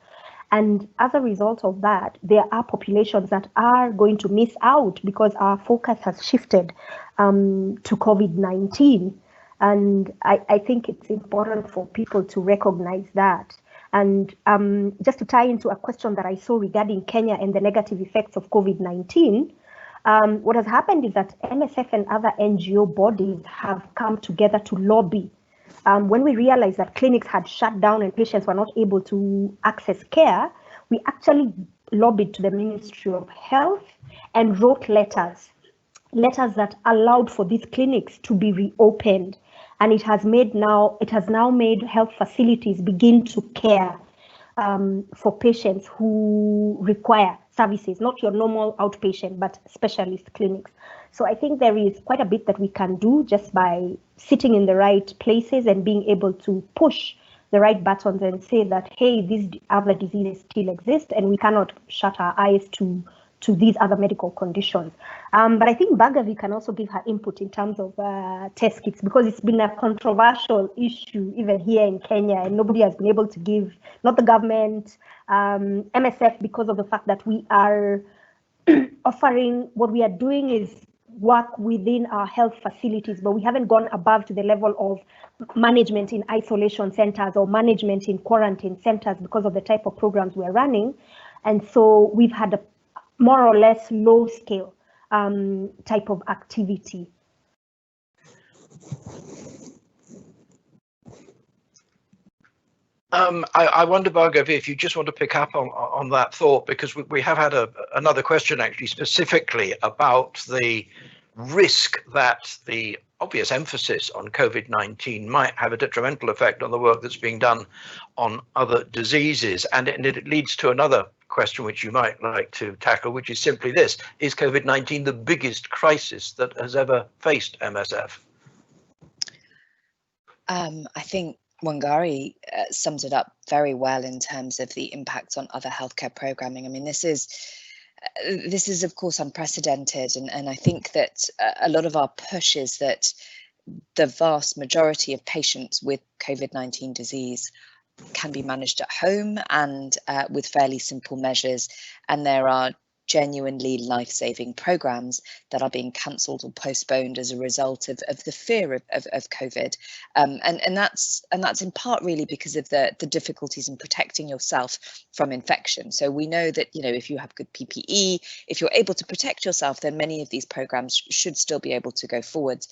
And as a result of that, there are populations that are going to miss out because our focus has shifted to COVID-19. And I think it's important for people to recognize that. And just to tie into a question that I saw regarding Kenya and the negative effects of COVID-19, what has happened is that MSF and other NGO bodies have come together to lobby. When we realized that clinics had shut down and patients were not able to access care, we actually lobbied to the Ministry of Health and wrote letters that allowed for these clinics to be reopened. And it has now made health facilities begin to care for patients who require services, not your normal outpatient, but specialist clinics. So I think there is quite a bit that we can do just by sitting in the right places and being able to push the right buttons and say that, hey, these other diseases still exist and we cannot shut our eyes to these other medical conditions. But I think Bhargavi can also give her input in terms of test kits, because it's been a controversial issue even here in Kenya, and nobody has been able to give, not the government, MSF, because of the fact that we are offering, what we are doing is work within our health facilities, but we haven't gone above to the level of management in isolation centers or management in quarantine centers because of the type of programs we're running. And so we've had a more or less low scale type of activity. I wonder, Bhargavi, if you just want to pick up on that thought, because we have had another question actually specifically about the risk that the obvious emphasis on COVID-19 might have a detrimental effect on the work that's being done on other diseases. And it leads to another question which you might like to tackle, which is simply this: is COVID-19 the biggest crisis that has ever faced MSF? I think Wangari sums it up very well in terms of the impact on other healthcare programming. I mean, this is of course unprecedented, and I think that a lot of our push is that the vast majority of patients with COVID-19 disease can be managed at home and with fairly simple measures, and there are genuinely life-saving programs that are being cancelled or postponed as a result of the fear of COVID, and that's in part really because of the difficulties in protecting yourself from infection. So we know that, you know, if you have good PPE, if you're able to protect yourself, then many of these programs should still be able to go forward.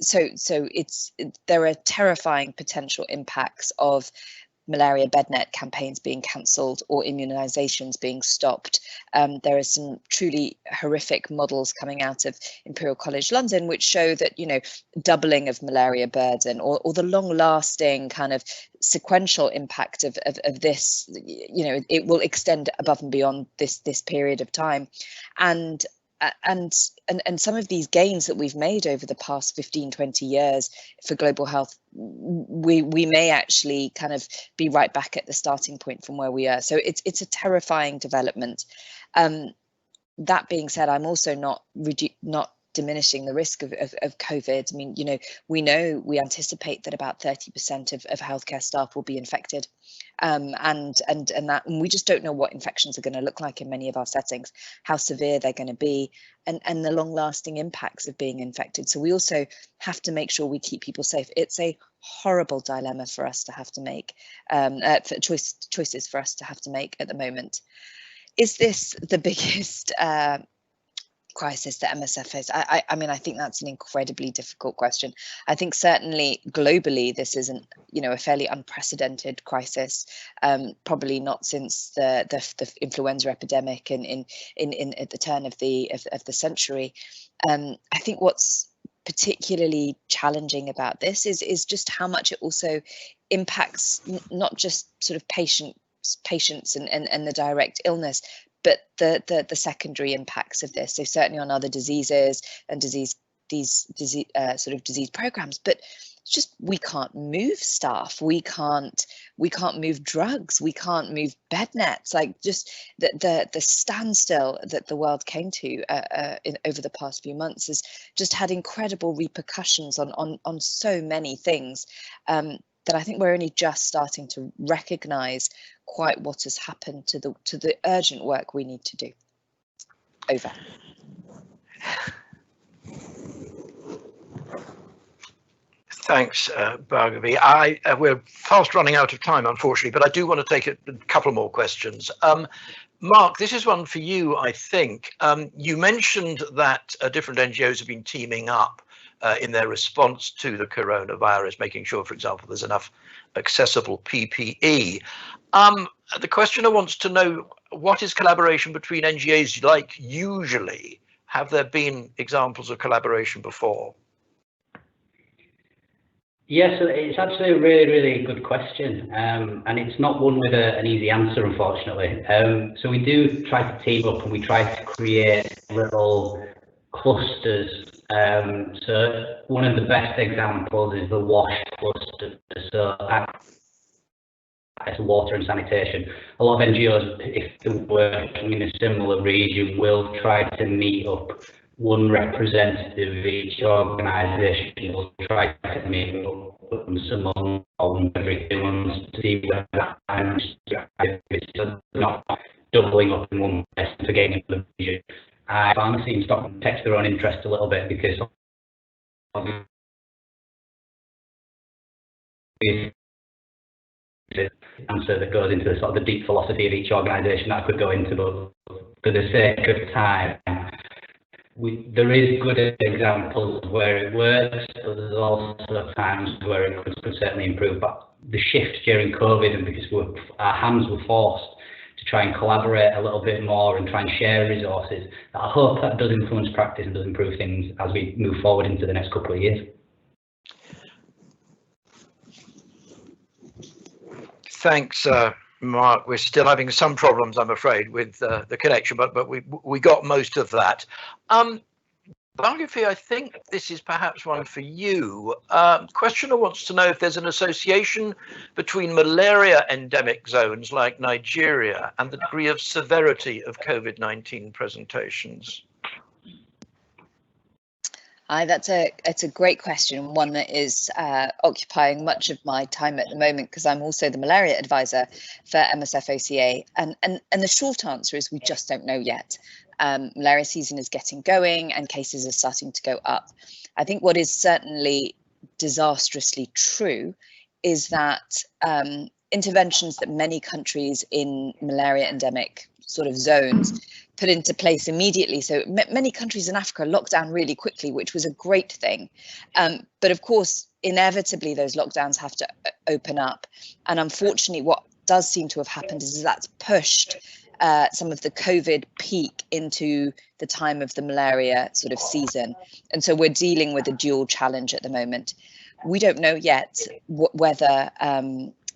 So there are terrifying potential impacts of malaria bednet campaigns being cancelled or immunisations being stopped. There are some truly horrific models coming out of Imperial College London which show that, you know, doubling of malaria burden or the long-lasting kind of sequential impact of this, you know, it will extend above and beyond this period of time. And some of these gains that we've made over the past 15-20 years for global health, we may actually kind of be right back at the starting point from where we are. So it's a terrifying development. That being said, I'm also not diminishing the risk of COVID. I mean, you know we anticipate that about 30% of healthcare staff will be infected, and we just don't know what infections are going to look like in many of our settings, how severe they're going to be, and the long-lasting impacts of being infected. So we also have to make sure we keep people safe. It's a horrible dilemma for us to have to make, choices for us to have to make at the moment. Is this the biggest crisis that MSF is? I mean, I think that's an incredibly difficult question. I think certainly globally this isn't, you know, a fairly unprecedented crisis, probably not since the influenza epidemic in at the turn of the century. I think what's particularly challenging about this is just how much it also impacts not just sort of patients and the direct illness, but the secondary impacts of this. So certainly on other diseases and disease programs, but just we can't move staff, we can't move drugs, we can't move bed nets. Like just the standstill that the world came to over the past few months has just had incredible repercussions on so many things. That I think we're only just starting to recognise quite what has happened to the urgent work we need to do. Over. Thanks, Bhargavi. We're fast running out of time, unfortunately, but I do want to take a couple more questions. Marc, this is one for you, I think. You mentioned that different NGOs have been teaming up in their response to the coronavirus, making sure, for example, there's enough accessible PPE. The questioner wants to know, what is collaboration between NGOs like usually? Have there been examples of collaboration before? Yes, it's actually a really, really good question, and it's not one with an easy answer, unfortunately. So we do try to team up and we try to create little clusters. So one of the best examples is the WASH cluster. So that's water and sanitation. A lot of NGOs, if they're working in a similar region, will try to meet up. One representative of each organisation will try to meet up someone on everything to see where that time is not doubling up in one place for getting into the region. Pharmacy and stock protect their own interest a little bit because the answer that goes into the sort of the deep philosophy of each organisation that I could go into, but for the sake of time, there is good examples where it works, but there's also times where it could certainly improve. But the shift during COVID, and because our hands were forced to try and collaborate a little bit more and try and share resources, I hope that does influence practice and does improve things as we move forward into the next couple of years. Thanks, Mark. We're still having some problems, I'm afraid, with the connection, but we got most of that. Bhargavi, I think this is perhaps one for you. Questioner wants to know if there's an association between malaria endemic zones like Nigeria and the degree of severity of COVID-19 presentations. Hi, it's a great question, one that is occupying much of my time at the moment because I'm also the malaria advisor for MSF OCA, and the short answer is we just don't know yet. Malaria season is getting going and cases are starting to go up. I think what is certainly disastrously true is that interventions that many countries in malaria endemic sort of zones put into place immediately. So many countries in Africa locked down really quickly, which was a great thing. But of course, inevitably, those lockdowns have to open up. And unfortunately, what does seem to have happened is that's pushed some of the COVID peak into the time of the malaria sort of season. And so we're dealing with a dual challenge at the moment. We don't know yet whether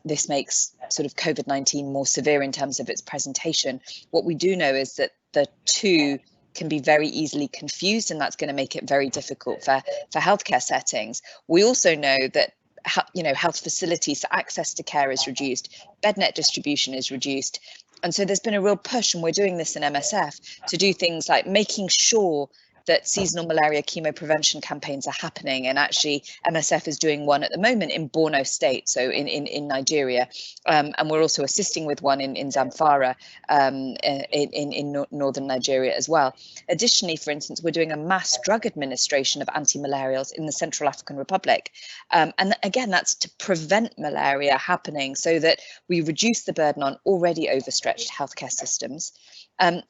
this makes sort of COVID-19 more severe in terms of its presentation. What we do know is that the two can be very easily confused, and that's going to make it very difficult for healthcare settings. We also know that health facilities, so access to care is reduced, bed net distribution is reduced. And so there's been a real push, and we're doing this in MSF, to do things like making sure that seasonal malaria chemo prevention campaigns are happening. And actually MSF is doing one at the moment in Borno State, so in Nigeria. And we're also assisting with one in Zamfara in northern Nigeria as well. Additionally, for instance, we're doing a mass drug administration of anti-malarials in the Central African Republic. And again, that's to prevent malaria happening so that we reduce the burden on already overstretched healthcare systems.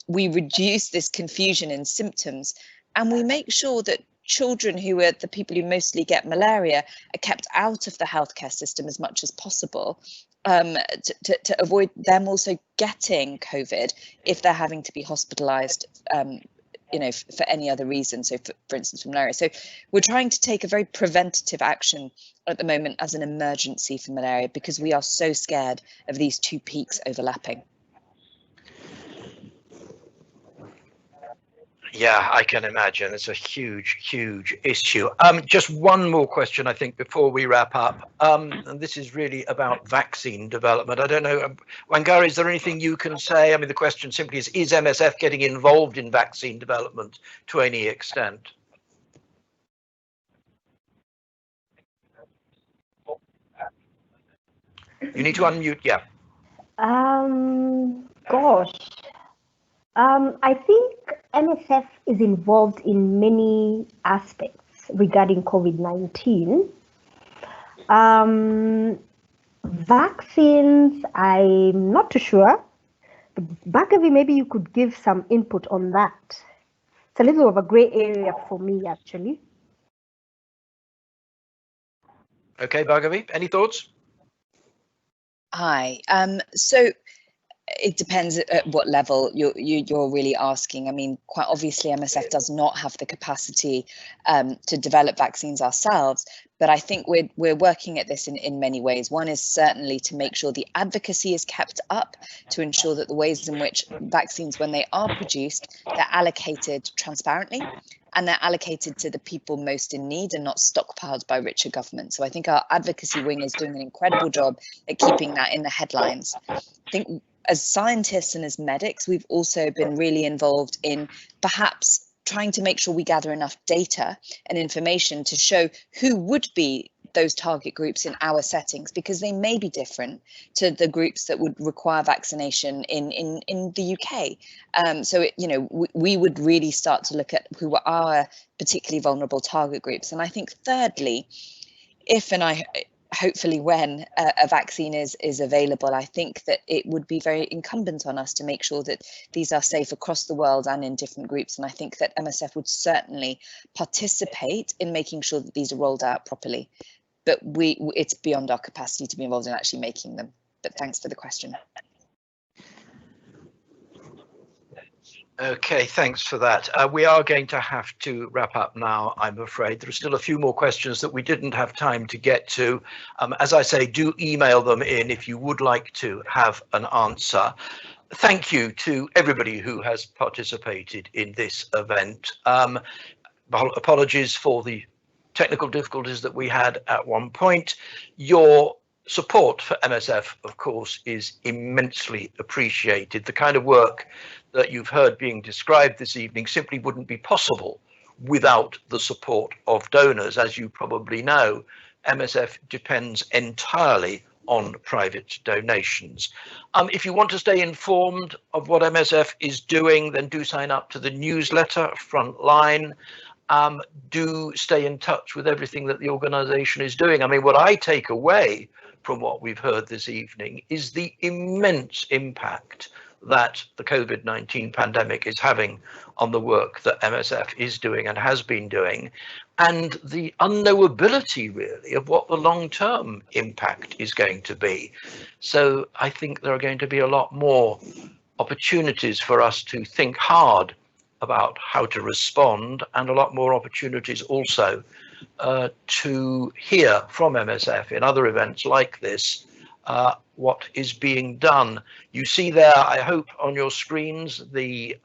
We reduce this confusion in symptoms, and we make sure that children who are the people who mostly get malaria are kept out of the healthcare system as much as possible, to avoid them also getting COVID if they're having to be hospitalized, for any other reason. So for instance, for malaria. So we're trying to take a very preventative action at the moment as an emergency for malaria because we are so scared of these two peaks overlapping. Yeah, I can imagine. It's a huge, huge issue. Just one more question, I think, before we wrap up. And this is really about vaccine development. I don't know, Wangari, is there anything you can say? I mean, the question simply is MSF getting involved in vaccine development to any extent? You need to unmute, yeah. Gosh. I think MSF is involved in many aspects regarding COVID-19. Vaccines, I'm not too sure. Bhargavi, maybe you could give some input on that. It's a little of a gray area for me, actually. Okay, Bhargavi, any thoughts? Hi. So it depends at what level you're really asking. I mean, quite obviously, MSF does not have the capacity to develop vaccines ourselves, but I think we're working at this in many ways. One is certainly to make sure the advocacy is kept up, to ensure that the ways in which vaccines, when they are produced, they're allocated transparently and they're allocated to the people most in need and not stockpiled by richer governments. So I think our advocacy wing is doing an incredible job at keeping that in the headlines. I think as scientists and as medics, we've also been really involved in perhaps trying to make sure we gather enough data and information to show who would be those target groups in our settings, because they may be different to the groups that would require vaccination in the UK. So, we would really start to look at who are our particularly vulnerable target groups. And I think thirdly, hopefully when a vaccine is available, I think that it would be very incumbent on us to make sure that these are safe across the world and in different groups. And I think that MSF would certainly participate in making sure that these are rolled out properly. But it's beyond our capacity to be involved in actually making them. But thanks for the question. Okay, thanks for that. We are going to have to wrap up now, I'm afraid. There are still a few more questions that we didn't have time to get to. As I say, do email them in if you would like to have an answer. Thank you to everybody who has participated in this event. Apologies for the technical difficulties that we had at one point. Your support for MSF, of course, is immensely appreciated. The kind of work that you've heard being described this evening simply wouldn't be possible without the support of donors. As you probably know, MSF depends entirely on private donations. If you want to stay informed of what MSF is doing, then do sign up to the newsletter Frontline. Do stay in touch with everything that the organisation is doing. I mean, what I take away from what we've heard this evening is the immense impact that the COVID-19 pandemic is having on the work that MSF is doing and has been doing, and the unknowability really of what the long-term impact is going to be. So I think there are going to be a lot more opportunities for us to think hard about how to respond, and a lot more opportunities also to hear from MSF in other events like this what is being done. You see there, I hope, on your screens, the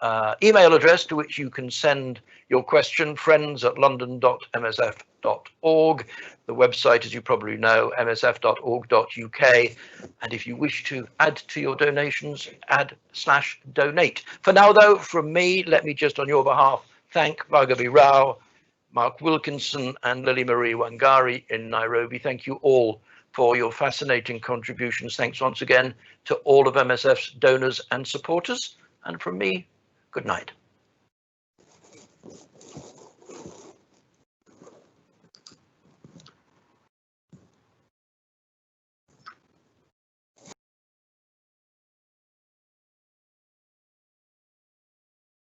email address to which you can send your question, friends@london.msf.org. The website, as you probably know, msf.org.uk. And if you wish to add to your donations, add/donate. For now, though, from me, let me just on your behalf thank Bhargavi Rao, Marc Wilkinson and Lilli-Marie Wangari in Nairobi. Thank you all for your fascinating contributions. Thanks once again to all of MSF's donors and supporters. And from me, good night.